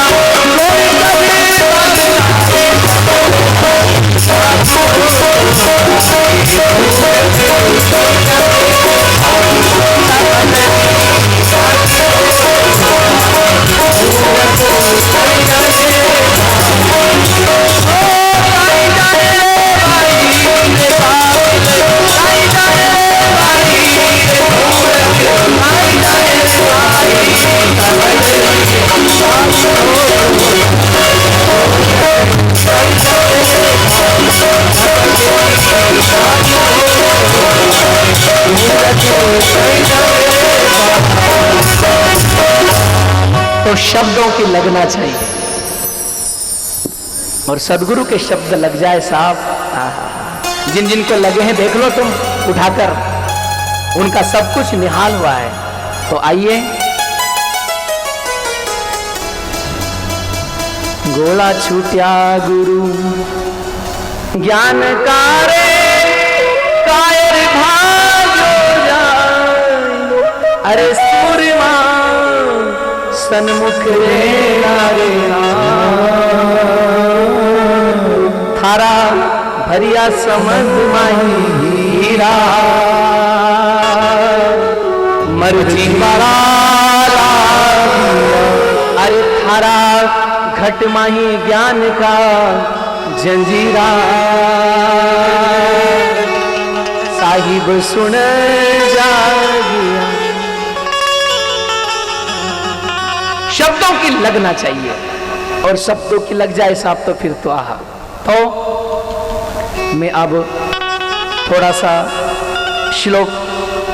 तो शब्दों की लगना चाहिए और सदगुरु के शब्द लग जाए साहब। जिन जिन को लगे हैं देख लो तुम उठाकर, उनका सब कुछ निहाल हुआ है। तो आइए, गोला छूट्या गुरु ज्ञान कारे, कायर भाग्यो जाए, अरे सूरमा सन्मुख रे नारे थारा भरिया समझ माही हीरा, मर्जी बड़ा अरे थारा घट माही ज्ञान का जंजीरा, साहिब सुन जागिया। शब्दों की लगना चाहिए और शब्दों की लग जाए साहब तो फिर तो आहा। तो मैं अब थोड़ा सा श्लोक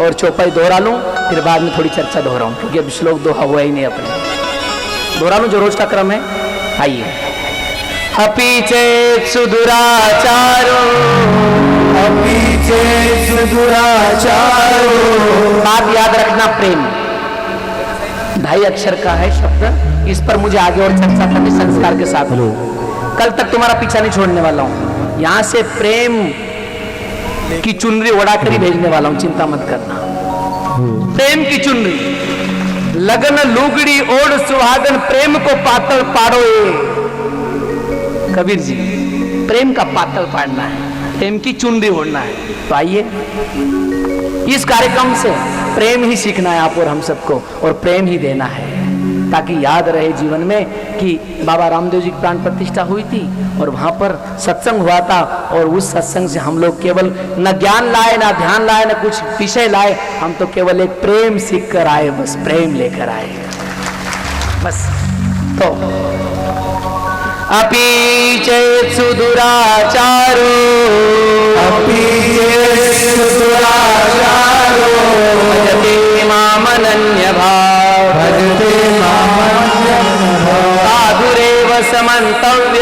और चौपाई दोहरा लूं, फिर बाद में थोड़ी चर्चा दोहराऊं, क्योंकि अब श्लोक दोहा हुआ ही नहीं अपने। दोहरा लूं जो रोज का क्रम है। आइए, अपीचे सुदुराचारो, अपीचे सुदुराचारो। बात याद रखना, प्रेम 2.5 अक्षर का है शब्द। इस पर मुझे आगे और चर्चा करनी संस्कार के साथ। कल तक तुम्हारा पीछा नहीं छोड़ने वाला हूं। यहां से प्रेम की चुनरी उड़ाकर ही भेजने वाला हूं, चिंता मत करना। प्रेम की चुनरी, लगन लुगड़ी ओढ़ सुहागन, प्रेम को पातल पाड़ो। कबीर जी, प्रेम का पातल पाड़ना है, प्रेम की चुनरी ओढ़ना है। तो आइए, इस कार्यक्रम से प्रेम ही सीखना है आप और हम सबको, और प्रेम ही देना है, ताकि याद रहे जीवन में कि बाबा रामदेव जी की प्राण प्रतिष्ठा हुई थी और वहां पर सत्संग हुआ था, और उस सत्संग से हम लोग केवल न ज्ञान लाए, न ध्यान लाए, न कुछ विषय लाए, हम तो केवल एक प्रेम सीख कर आए, बस प्रेम लेकर आए बस। तो अपि चेत् सुदुराचारो, अपि चेत् सुदुराचारो, भजते मामनन्य भाव, भजते मामनन्य भाव, साधुरेव समन्तव्य,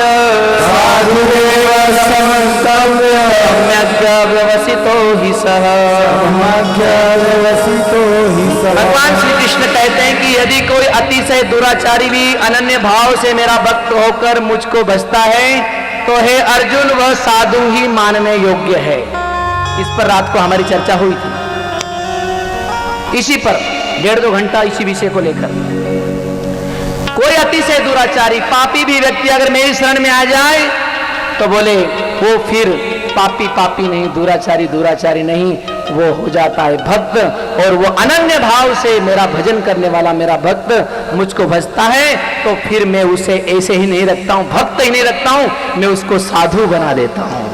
साधुरेव समन्तव्य, सम्यग् व्यवसितो हि सः, सम्यग् व्यवसितो हि सः। भगवान श्री कृष्ण कहते हैं कि यदि कोई अतिशय दुराचारी भी अनन्य भाव से मेरा भक्त होकर मुझको भजता है, तो हे अर्जुन वह साधु ही मानने योग्य है। इस पर रात को हमारी चर्चा हुई थी, इसी पर 1.5-2 घंटा इसी विषय को लेकर। कोई अतिशय दुराचारी पापी भी व्यक्ति अगर मेरी शरण में आ जाए तो बोले वो फिर पापी पापी नहीं, दुराचारी दुराचारी नहीं, वो हो जाता है भक्त, और वो अनन्य भाव से मेरा भजन करने वाला मेरा भक्त मुझको भजता है, तो फिर मैं उसे ऐसे ही नहीं रखता हूं, भक्त ही नहीं रखता हूं, मैं उसको साधु बना देता हूं।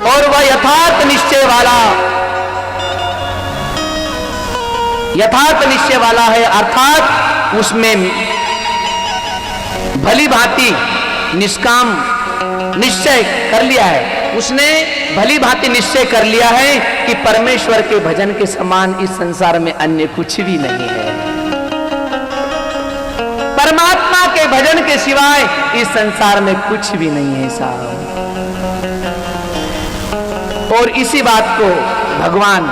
और वह यथार्थ निश्चय वाला है, अर्थात उसमें भली भांति निष्काम निश्चय कर लिया है, उसने भली भांति निश्चय कर लिया है कि परमेश्वर के भजन के समान इस संसार में अन्य कुछ भी नहीं है। के भजन के सिवाय इस संसार में कुछ भी नहीं है साहब। और इसी बात को भगवान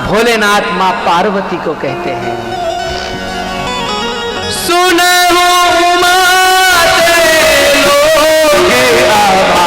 भोलेनाथ मां पार्वती को कहते हैं, सुनो उमा ते लोग आभागी,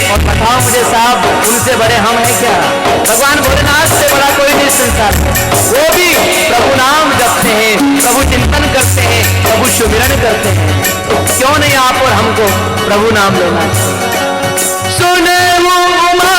और बताओ मुझे साहब, उनसे बड़े हम हैं क्या? भगवान भोलेनाथ से बड़ा कोई नहीं संसार में। वो भी प्रभु नाम जपते हैं, प्रभु चिंतन करते हैं, प्रभु सुमिरन करते हैं। तो क्यों नहीं आप और हमको प्रभु नाम लेना चाहिए? सुने वो उमा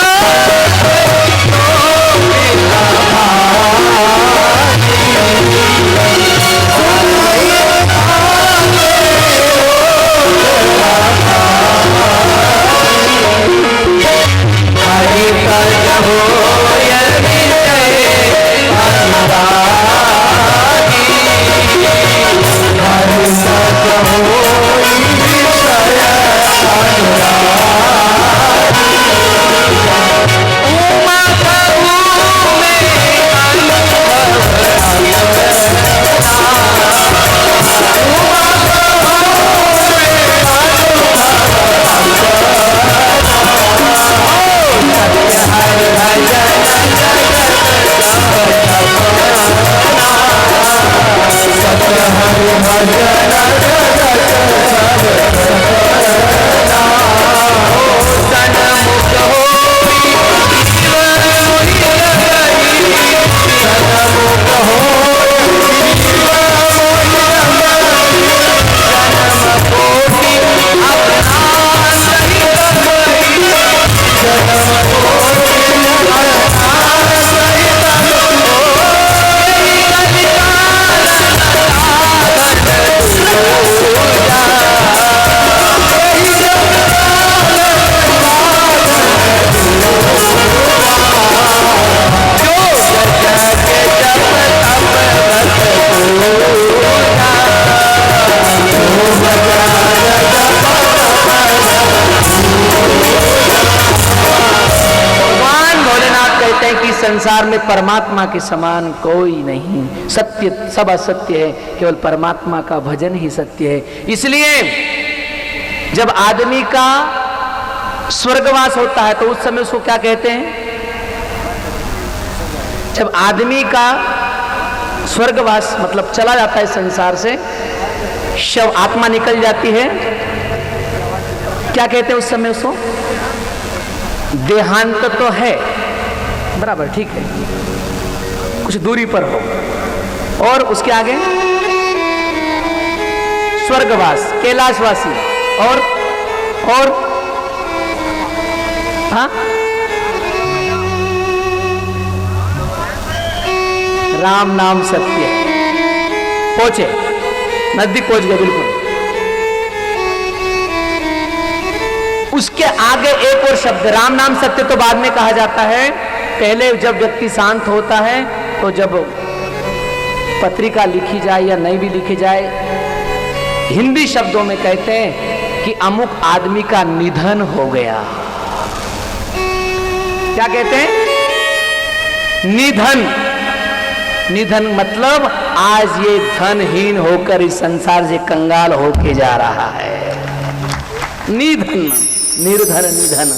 संसार में परमात्मा के समान कोई नहीं। सत्य सब असत्य है, केवल परमात्मा का भजन ही सत्य है। इसलिए जब आदमी का स्वर्गवास होता है तो उस समय उसको क्या कहते हैं? जब आदमी का स्वर्गवास मतलब चला जाता है संसार से, शव आत्मा निकल जाती है, क्या कहते हैं उस समय उसको? देहांत तो है, बराबर, ठीक है, कुछ दूरी पर हो, और उसके आगे स्वर्गवास, कैलाशवासी, और हाँ, राम नाम सत्य, पहुंचे, नजदीक पहुंच गए बिल्कुल। उसके आगे एक और शब्द, राम नाम सत्य तो बाद में कहा जाता है। पहले जब व्यक्ति शांत होता है तो जब पत्रिका लिखी जाए या नहीं भी लिखी जाए, हिंदी शब्दों में कहते हैं कि अमुक आदमी का निधन हो गया। क्या कहते हैं? निधन। निधन मतलब आज ये धनहीन होकर इस संसार से कंगाल होके जा रहा है। निधन, निर्धन निधन,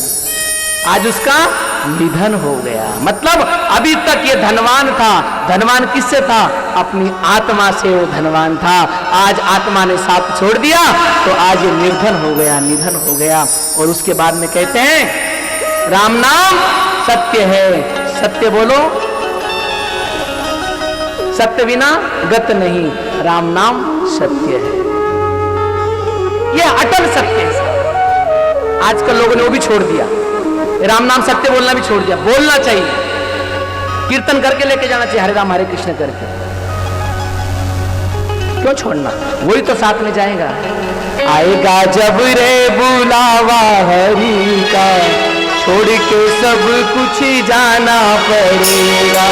आज उसका निधन हो गया। मतलब अभी तक ये धनवान था। धनवान किससे था? अपनी आत्मा से वो धनवान था। आज आत्मा ने साथ छोड़ दिया तो आज ये निर्धन हो गया, निधन हो गया। और उसके बाद में कहते हैं राम नाम सत्य है। सत्य बोलो, सत्य बिना गत नहीं, राम नाम सत्य है, यह अटल सत्य है। आजकल लोगों ने वो भी छोड़ दिया, राम नाम सत्य बोलना भी छोड़ दिया। बोलना चाहिए, कीर्तन करके लेके जाना चाहिए, हरे राम हरे कृष्ण करके, क्यों छोड़ना, वही तो साथ में जाएगा। आएगा जब रे बुलावा हरि का, छोड़ के सब कुछ जाना पड़ेगा।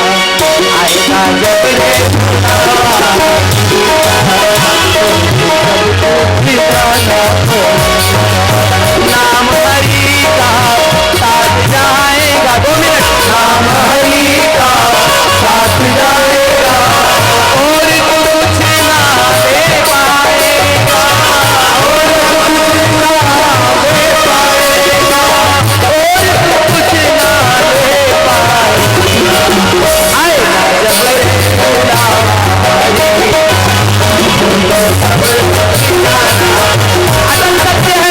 आएगा जब रे बुलावा नाम हरि का साथ जाएगा। 2 मिनट। नाम हरि का साथ जाएगा और कुछ ना दे पाएगा, और कुछ ना दे पाएगा, और कुछ ना दे पाएगा। आएगा जब बुलावा अटल सत्य है।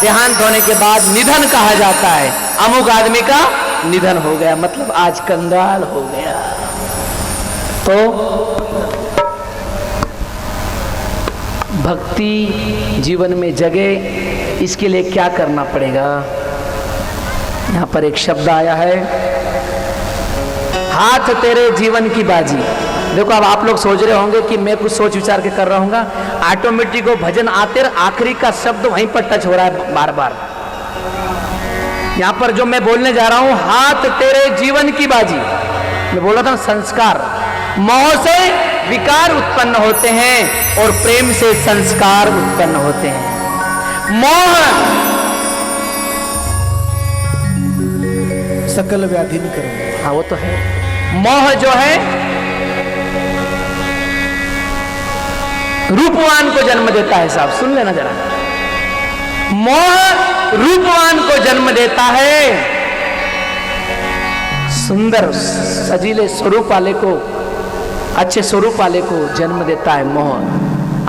देहांत होने के बाद निधन कहा जाता है। अमुक आदमी का निधन हो गया, मतलब आज कंगाल हो गया। तो भक्ति जीवन में जगे, इसके लिए क्या करना पड़ेगा? यहां पर एक शब्द आया है, हाथ तेरे जीवन की बाजी। देखो अब आप लोग सोच रहे होंगे कि मैं कुछ सोच विचार के कर रहा हूँ, ऑटोमेटिक वो भजन आते आखिरी का शब्द वहीं पर टच हो रहा है बार बार। यहां पर जो मैं बोलने जा रहा हूं, हाथ तेरे जीवन की बाजी, मैं बोल रहा था संस्कार। मोह से विकार उत्पन्न होते हैं और प्रेम से संस्कार उत्पन्न होते हैं। मोह सकल व्याधि करो। हाँ वो तो है। मोह जो है रूपवान को जन्म देता है। साहब सुन लेना जरा, मोह रूपवान को जन्म देता है, सुंदर सजीले स्वरूप वाले को, अच्छे स्वरूप वाले को जन्म देता है मोह।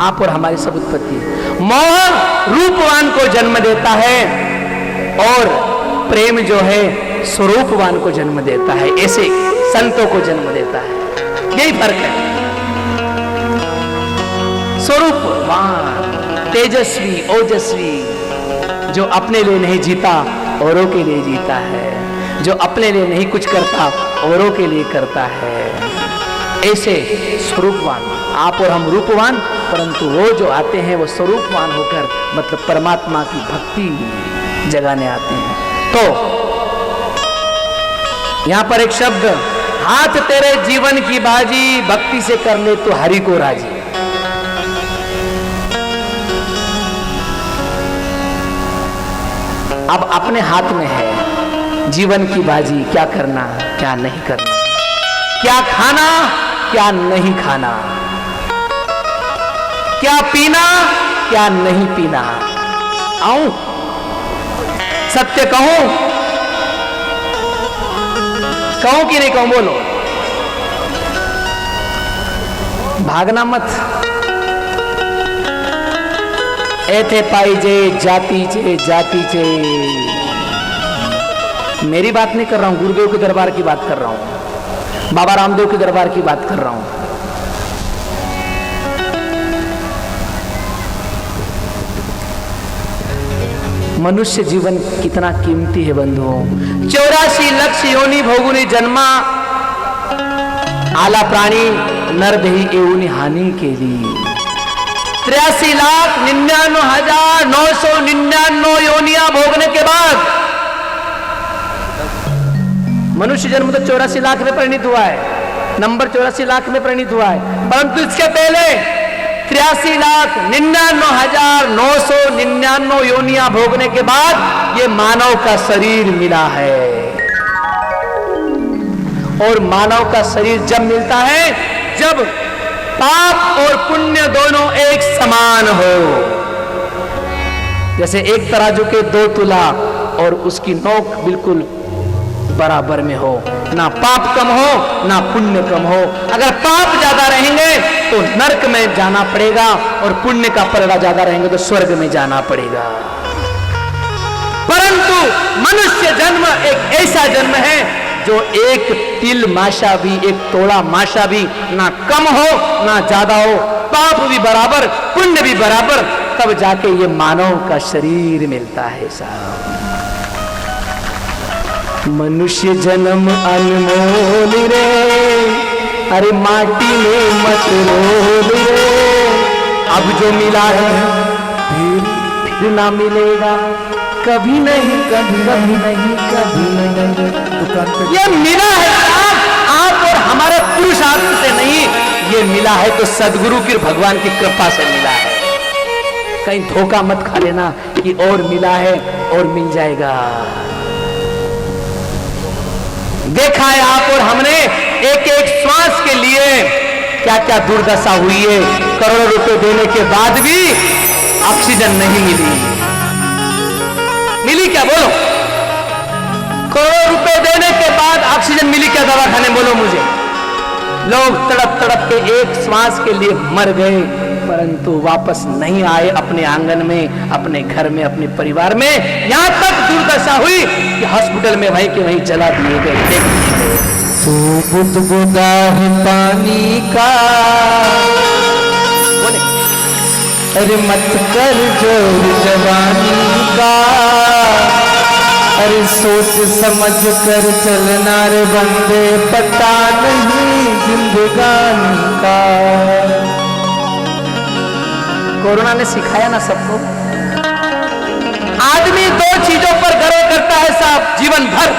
आप और हमारी सब उत्पत्ति। मोह रूपवान को जन्म देता है और प्रेम जो है स्वरूपवान को जन्म देता है, ऐसे संतों को जन्म देता है। यही फर्क है। स्वरूपवान तेजस्वी ओजस्वी, जो अपने लिए नहीं जीता औरों के लिए जीता है, जो अपने लिए नहीं कुछ करता औरों के लिए करता है, ऐसे स्वरूपवान। आप और हम रूपवान, परंतु वो जो आते हैं वो स्वरूपवान होकर, मतलब परमात्मा की भक्ति जगाने आते हैं। तो यहां पर एक शब्द, हाथ तेरे जीवन की बाजी, भक्ति से कर ले तो हरि को राजी। अब अपने हाथ में है जीवन की बाजी, क्या करना क्या नहीं करना, क्या खाना क्या नहीं खाना, क्या पीना क्या नहीं पीना। आऊं सत्य कहूं कि नहीं कहूं? बोलो, भागना मत। ऐथे पाई जे जाति चे। मेरी बात नहीं कर रहा हूं, गुरुदेव के दरबार की बात कर रहा हूं, बाबा रामदेव के दरबार की बात कर रहा हूं। मनुष्य जीवन कितना कीमती है बंधुओं। 84 लाख योनि भोगुनी जन्मा, आला प्राणी नर देही एवनी हानि के लिए। 83,99,999 योनियां भोगने के बाद मनुष्य जन्म तो 84 लाख में परिणित हुआ है, नंबर 84 लाख में परिणित हुआ है, परंतु इसके पहले 83,99,999 योनियां भोगने के बाद ये मानव का शरीर मिला है। और मानव का शरीर जब मिलता है जब पाप और पुण्य दोनों एक समान हो। जैसे एक तराजू के 2 तुला और उसकी नोक बिल्कुल बराबर में हो, ना पाप कम हो ना पुण्य कम हो। अगर पाप ज्यादा रहेंगे तो नरक में जाना पड़ेगा और पुण्य का पलड़ा ज्यादा रहेंगे तो स्वर्ग में जाना पड़ेगा। परंतु मनुष्य जन्म एक ऐसा जन्म है जो एक तिल माशा भी, एक तोड़ा माशा भी ना कम हो ना ज्यादा हो, पाप भी बराबर पुण्य भी बराबर, तब जाके ये मानव का शरीर मिलता है। साहब मनुष्य जन्म अनमोल रे, अरे माटी में मत रोल रे, अब जो मिला है फिर ना मिलेगा, कभी नहीं कभी नहीं कभी नहीं। ये मिला है आप और हमारे पुरुषार्थ से नहीं, ये मिला है तो सदगुरु की भगवान की कृपा से मिला है। कहीं धोखा मत खा लेना कि और मिला है और मिल जाएगा। देखा है आप और हमने एक एक श्वास के लिए क्या क्या दुर्दशा हुई है। करोड़ों रुपए देने के बाद भी ऑक्सीजन नहीं मिली। मिली क्या? बोलो। करोड़ों रुपए देने के बाद ऑक्सीजन मिली क्या दवाखाने? बोलो मुझे। लोग तड़प तड़प के एक श्वास के लिए मर गए। परंतु वापस नहीं आए अपने आंगन में, अपने घर में, अपने परिवार में। यहां तक दुर्दशा हुई कि हॉस्पिटल में वहीं के वहीं जला दिए गए। तू बुदबुदा है पानी का, अरे मत कर जोर जवानी का, अरे सोच समझ कर चलना रे बंदे, पता नहीं जिंदगानी का। कोरोना ने सिखाया ना सबको। आदमी दो चीजों पर गर्व करता है साहब जीवन भर।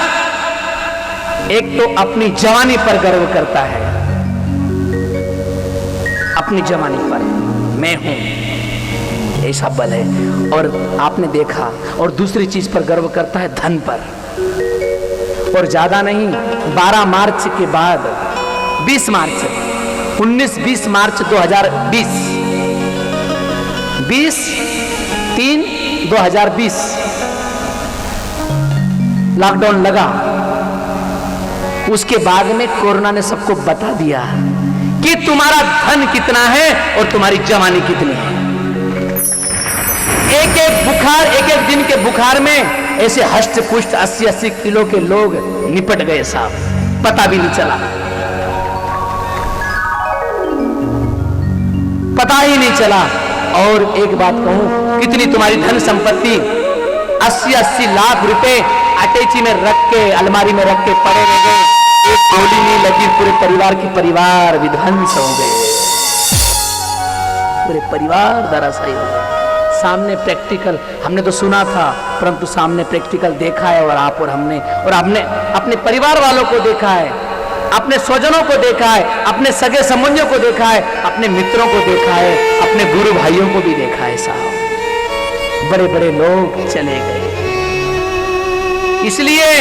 एक तो अपनी जवानी पर गर्व करता है, अपनी जवानी पर मैं हूं, ऐसा बल है। और आपने देखा, और दूसरी चीज पर गर्व करता है धन पर। और ज्यादा नहीं, 12 मार्च के बाद 20 मार्च 19-20 मार्च 2020 20-3-2020 लॉकडाउन लगा। उसके बाद में कोरोना ने सबको बता दिया कि तुम्हारा धन कितना है और तुम्हारी जवानी कितनी है। एक एक बुखार, एक एक दिन के बुखार में ऐसे हष्ट पुष्ट 80-80 किलो के लोग निपट गए साहब, पता भी नहीं चला, पता ही नहीं चला। और एक बात कहूं, कितनी तुम्हारी धन संपत्ति 80-80 लाख रुपए अटैची में रख के, अलमारी में रख के पड़े रह गए, एक गोली नहीं लगी, पूरे परिवार के परिवार विध्वंस हो गए, पूरे परिवार धराशायी हो गए। सामने प्रैक्टिकल हमने तो सुना था, परंतु सामने प्रैक्टिकल देखा है। और आप और हमने अपने परिवार वालों को देखा है, अपने स्वजनों को देखा है, अपने सगे संबंधियों को देखा है, अपने मित्रों को देखा है, अपने गुरु भाइयों को भी देखा है साहब। बड़े बड़े लोग चले गए। इसलिए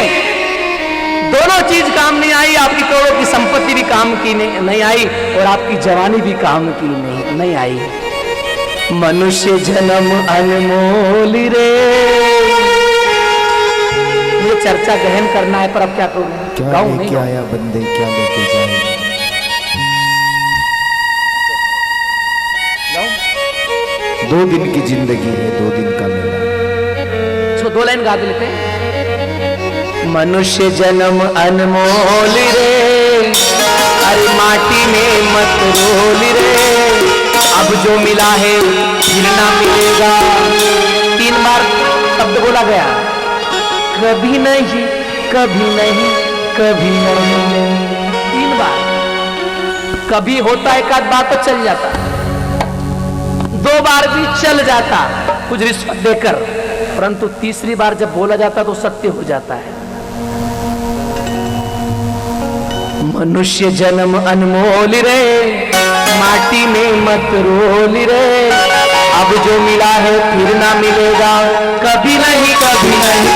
दोनों चीज काम नहीं आई। आपकी करोड़ों की संपत्ति भी काम की नहीं आई, और आपकी जवानी भी काम की नहीं आई। मनुष्य जन्म अनमोल रे। मुझे चर्चा गहन करना है, पर अब क्या करूं? क्या लेके आया बंदे, क्या लेके जाए? 2 दिन की जिंदगी है, 2 दिन का मेला। सो 2 लाइन गा देते हैं। मनुष्य जन्म अनमोल रे, अरे माटी में मत रोल रे, अब जो मिला है फिर ना मिलेगा। 3 बार शब्द बोला गया, कभी नहीं, कभी नहीं, कभी नहीं। 3 बार। कभी होता एक आध बार तो चल जाता, 2 बार भी चल जाता कुछ रिश्वत देकर, परंतु तीसरी बार जब बोला जाता तो सत्य हो जाता है। मनुष्य जन्म अनमोल रे, माटी में मत रोल रे, अब जो मिला है फिर ना मिलेगा। कभी नहीं, कभी नहीं,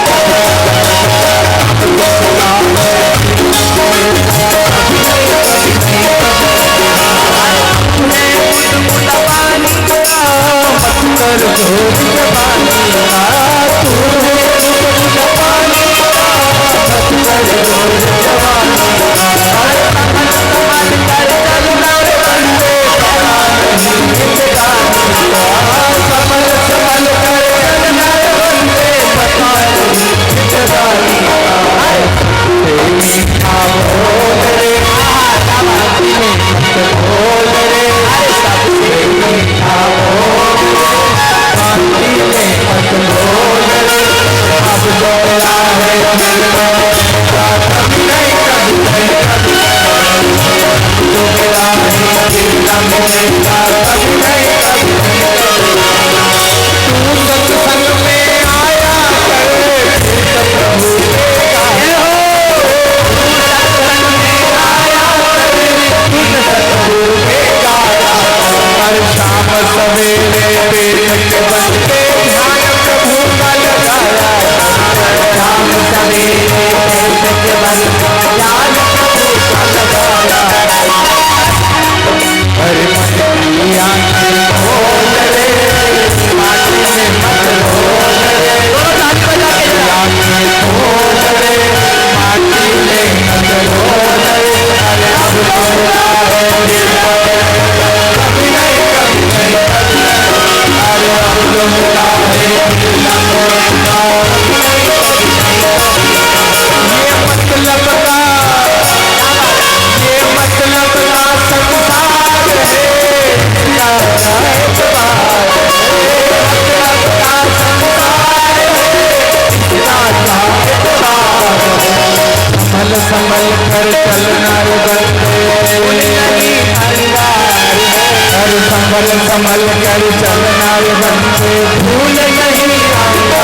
कमल कमल कर चलना ये बंदे भूल नहीं आऊंगा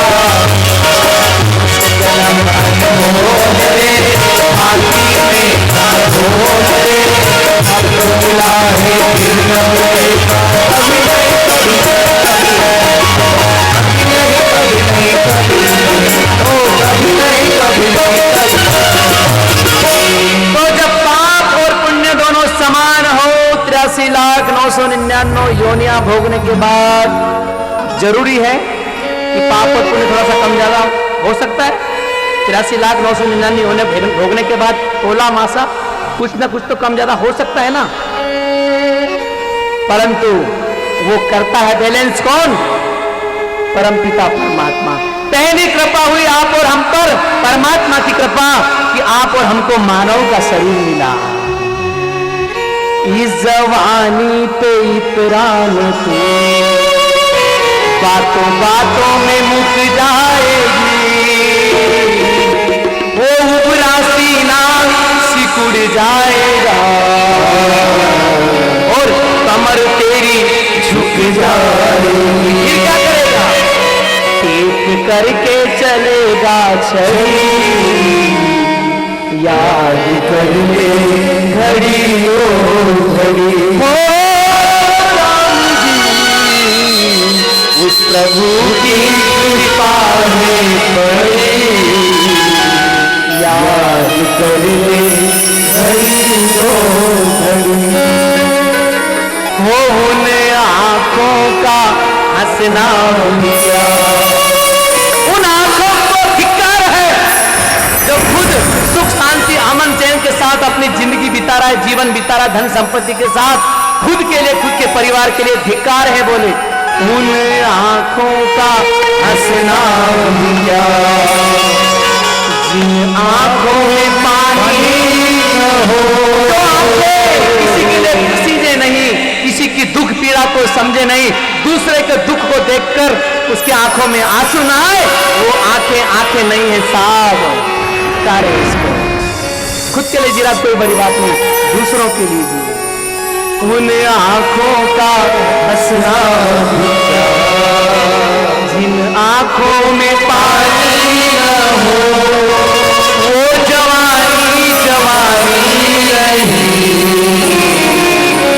जन्म अनमोल रे आती में बोल रे अब तो मिला है फिर न मिलेगा कभी नहीं तो जब पाप और पुण्य दोनों समान हो 83,999 योनियां भोगने के बाद जरूरी है कि पाप और पुण्य थोड़ा सा कम ज्यादा हो सकता है। 83,999 योनियां भोगने के बाद तोला मासा कुछ ना कुछ तो कम ज्यादा हो सकता है ना, परंतु वो करता है बैलेंस कौन? परमपिता परमात्मा। पहली कृपा हुई आप और हम पर, परमात्मा की कृपा कि आप और हमको मानव का शरीर मिला। इस जवानी पे इतरान तू बातों बातों में मुक जाएगी, वो उबरा सीना सिकुड़ जाएगा और कमर तेरी झुक जाएगी। फिर क्या करेगा? एक करके चलेगा छड़ी, याद कर ले घड़ी ओ घड़ी हो राम जी, उस प्रभु की कृपा में पड़ी, याद कर ले घड़ी ओ घड़ी हो उन आंखों का हंसना किया, उन आंखों को धिक्कार है जो खुद सुख शांति अमन चैन के साथ अपनी जिंदगी बिता रहा है, जीवन बिता रहा है, धन संपत्ति के साथ, खुद के लिए खुद के परिवार के लिए धिक्कार है। बोले उन आंखों का हंसना किया, जिन आंखों में पानी हो, तो आंखें किसी के लिए सीधे नहीं, किसी की दुख पीड़ा को समझे नहीं, दूसरे के दुख को देखकर उसकी आंखों में आंसू ना आए, वो आंखें नहीं है साहब, करे इसको। खुद के लिए जीरा कोई बड़ी बात नहीं, दूसरों के लिए जी। उन आंखों का हंसना क्या, जिन आंखों में पानी न हो, वो जवानी जवानी नहीं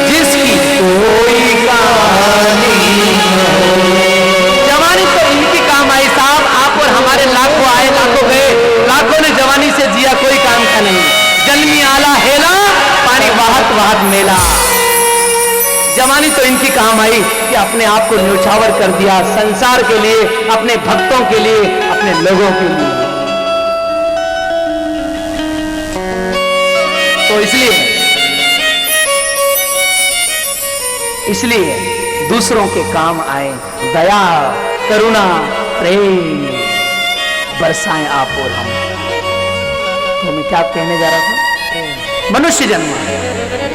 जिसकी कोई कहानी न हो। जवानी तो इनकी काम आई साहब, आप और हमारे लाखों आए लाखों गए, लाखों ने जवानी से जिया, कोई काम का नहीं। जन्मी आला हेला पानी वाहत वाहत मेला, जवानी तो इनकी काम आई कि अपने आप को न्यौछावर कर दिया संसार के लिए, अपने भक्तों के लिए, अपने लोगों के लिए। तो इसलिए दूसरों के काम आए, दया करुणा प्रेम बरसाएं आप और हम। तो मैं क्या कहने जा रहा था? मनुष्य जन्म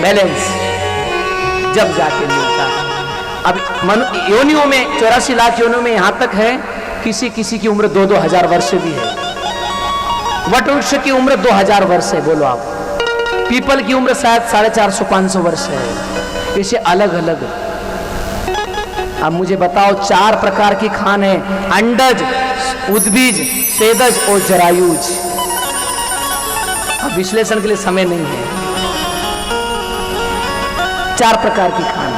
बैलेंस जब जाके मिलता है। अब योनियों में 84 लाख योनियों में यहां तक है किसी किसी की उम्र 2-2 हजार वर्ष भी है। वट वृक्ष की उम्र 2000 वर्ष है, बोलो आप। पीपल की उम्र शायद 450-500 वर्ष है। इसे अलग अलग। अब मुझे बताओ 4 प्रकार की खान है, अंडज, उद्बीज, स्वेदज और जरायुज। अब विश्लेषण के लिए समय नहीं है। 4 प्रकार की खान,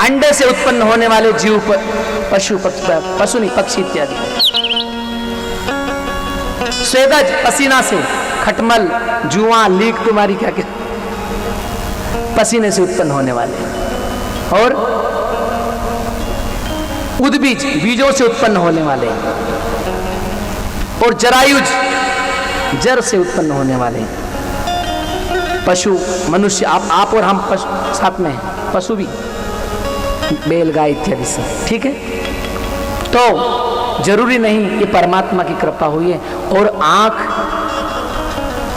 अंडे से उत्पन्न होने वाले जीव, पशु नहीं पक्षी इत्यादि। स्वेदज पसीना से, खटमल, जुआ, लीक, तुम्हारी क्या क्या पसीने से उत्पन्न होने वाले। और उद्बीज बीजों से उत्पन्न होने वाले। और जरायुज जड़ से उत्पन्न होने वाले। पशु मनुष्य, आप और हम पशु साथ में हैं, पशु भी बैल गाय इत्यादि से, ठीक है। तो जरूरी नहीं कि परमात्मा की कृपा हुई है। और आंख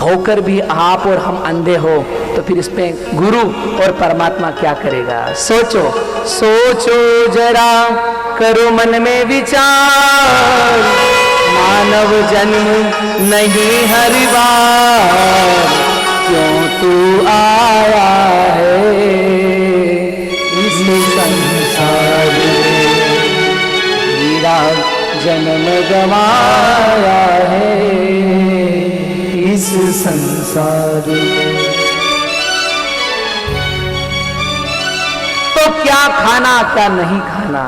होकर भी आप और हम अंधे हो तो फिर इस पे गुरु और परमात्मा क्या करेगा? सोचो सोचो जरा, करो मन में विचार, मानव जन्म नहीं हर बार, क्यों तू आया है इस संसार जन्म गवाया है इस संसार में। तो क्या खाना क्या नहीं खाना,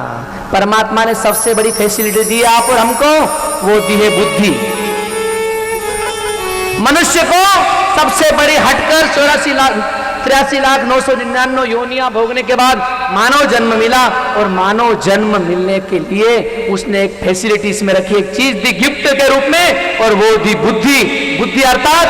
परमात्मा ने सबसे बड़ी फैसिलिटी दी आप और हमको, वो दी है बुद्धि। मनुष्य को सबसे बड़ी हटकर 83,999 योनियां भोगने के बाद मानव जन्म मिला, और मानव जन्म मिलने के लिए उसने एक फैसिलिटी इसमें रखी, एक चीज दी गिफ्ट के रूप में, और वो दी बुद्धि। बुद्धि अर्थात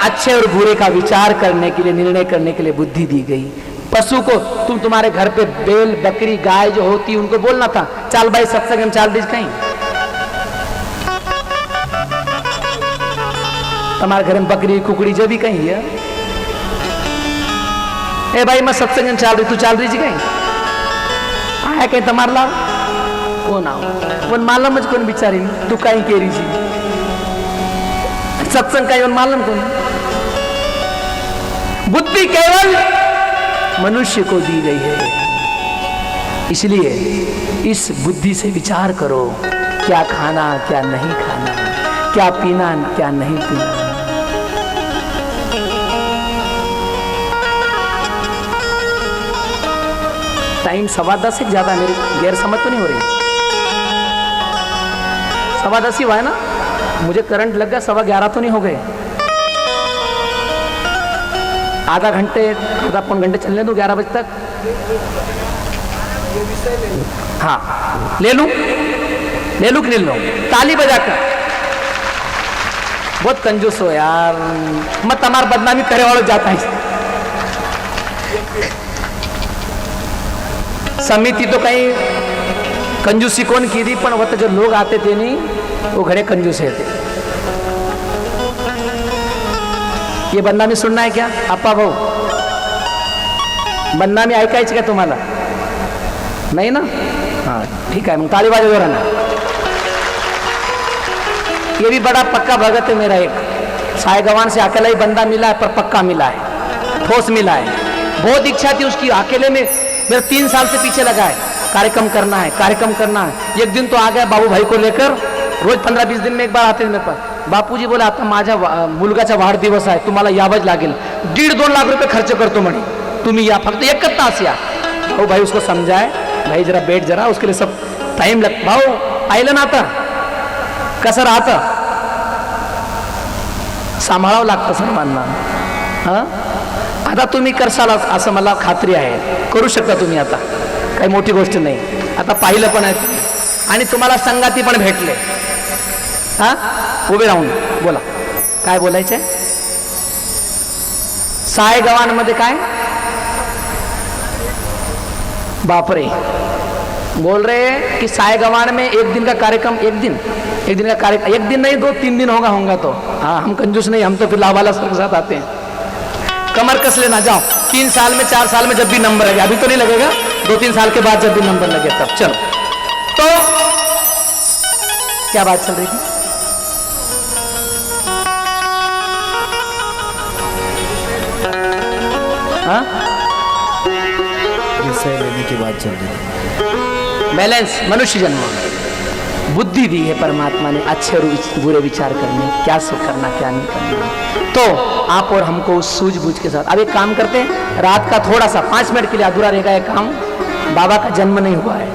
अच्छे और बुरे का विचार करने के लिए, निर्णय करने के लिए बुद्धि दी गई। पशु को तुम्हारे घर पे बैल बकरी गाय जो होती है उनको बोलना था, चल भाई सत्संग में चाल दीज कहीं। तुम्हारे घर में बकरी कुकड़ी जो भी कहीं है, ए भाई मैं सत्संग में चाल रही, तू चाल रही जी कहीं आया कहीं तुम्हार लाभ कौन आओ वन मालूम मुझ कौन बिचारी तू कहीं कह रही जी सत्संग कहीं मालूम कौन। बुद्धि केवल मनुष्य को दी गई है, इसलिए इस बुद्धि से विचार करो, क्या खाना क्या नहीं खाना, क्या पीना क्या नहीं पीना। टाइम 10:15 से ज्यादा, मेरी गैर समझ तो नहीं हो रही? 10:15 ही हुआ है ना, मुझे करंट लग गया 11:15 तो नहीं हो गए? आधा पौन घंटे चलने दो 11 बजे तक। हाँ ले लूं कि ले लो? ताली बजाकर। बहुत कंजूस हो यार, मैं तुम्हारी बदनामी करे वालों जाता है। समिति तो कहीं कंजूसी कौन की थी, पर वो तो जो लोग आते थे नहीं वो घड़े कंजूस थे। ये बदनामी सुनना है क्या अप्पा भाऊ? बदनामी ऐकायची का तुम्हाला? नहीं ना? हाँ ठीक है, मग ताली बाजू रहना। ये भी बड़ा पक्का भगत है मेरा, एक सायगवान से अकेला ही बंदा मिला है, पर पक्का मिला है, ठोस मिला है। बहुत इच्छा थी उसकी, अकेले में मेरा 3 साल से पीछे लगा है, कार्यक्रम करना है, कार्यक्रम करना है। एक दिन तो आ गया बाबू भाई को लेकर, रोज 15-20 दिन में एक बार आते थे मेरे पास। बापूजी बोला आता माझ्या मुलगाचा वाढदिवस आहे, तुम्हाला यावंच लागेल, 1.5-2 लाख रुपये खर्च करतो म्हणे, तुम्ही या, फक्त 1 तास या। भाऊ भाई उसको समझाए, भाई जरा बैठ जरा, उसके लिए सब टाइम लग। भाऊ पाहिलं ना आता कसं राहतं, सांभाळावं लागतं सर्वांना। हां आता तुम्ही करसाल असं मला खात्री आहे, करू शकता तुम्ही, आता काही मोठी गोष्ट नाही। आता पाहिलं पण आहे आणि तुम्हाला संगाती पण भेटले। हां उभे राहून बोला, काय बोलायचंय? सायगवानमध्ये काय बापरे बोल रहे हैं कि सायगवान में एक दिन का कार्यक्रम, एक दिन का कार्यक्रम, एक दिन नहीं 2-3 दिन होगा तो। हाँ हम कंजूस नहीं, हम तो फिर लावाला सर के साथ आते हैं। कमर कस लेना, जाओ 3 साल में 4 साल में जब भी नंबर लगे, अभी तो नहीं लगेगा, 2-3 साल के बाद जब भी नंबर लगे तब। चलो तो क्या बात चल रही थी? हाँ विषय लेने की बात चल रही थी। बैलेंस। मनुष्य जन्म बुद्धि दी है परमात्मा ने, अच्छे और बुरे विचार करने, क्या सब करना क्या नहीं करना। तो आप और हमको उस सूझबूझ के साथ अब एक काम करते हैं, रात का थोड़ा सा 5 मिनट के लिए अधूरा रहेगा एक काम। बाबा का जन्म नहीं हुआ है,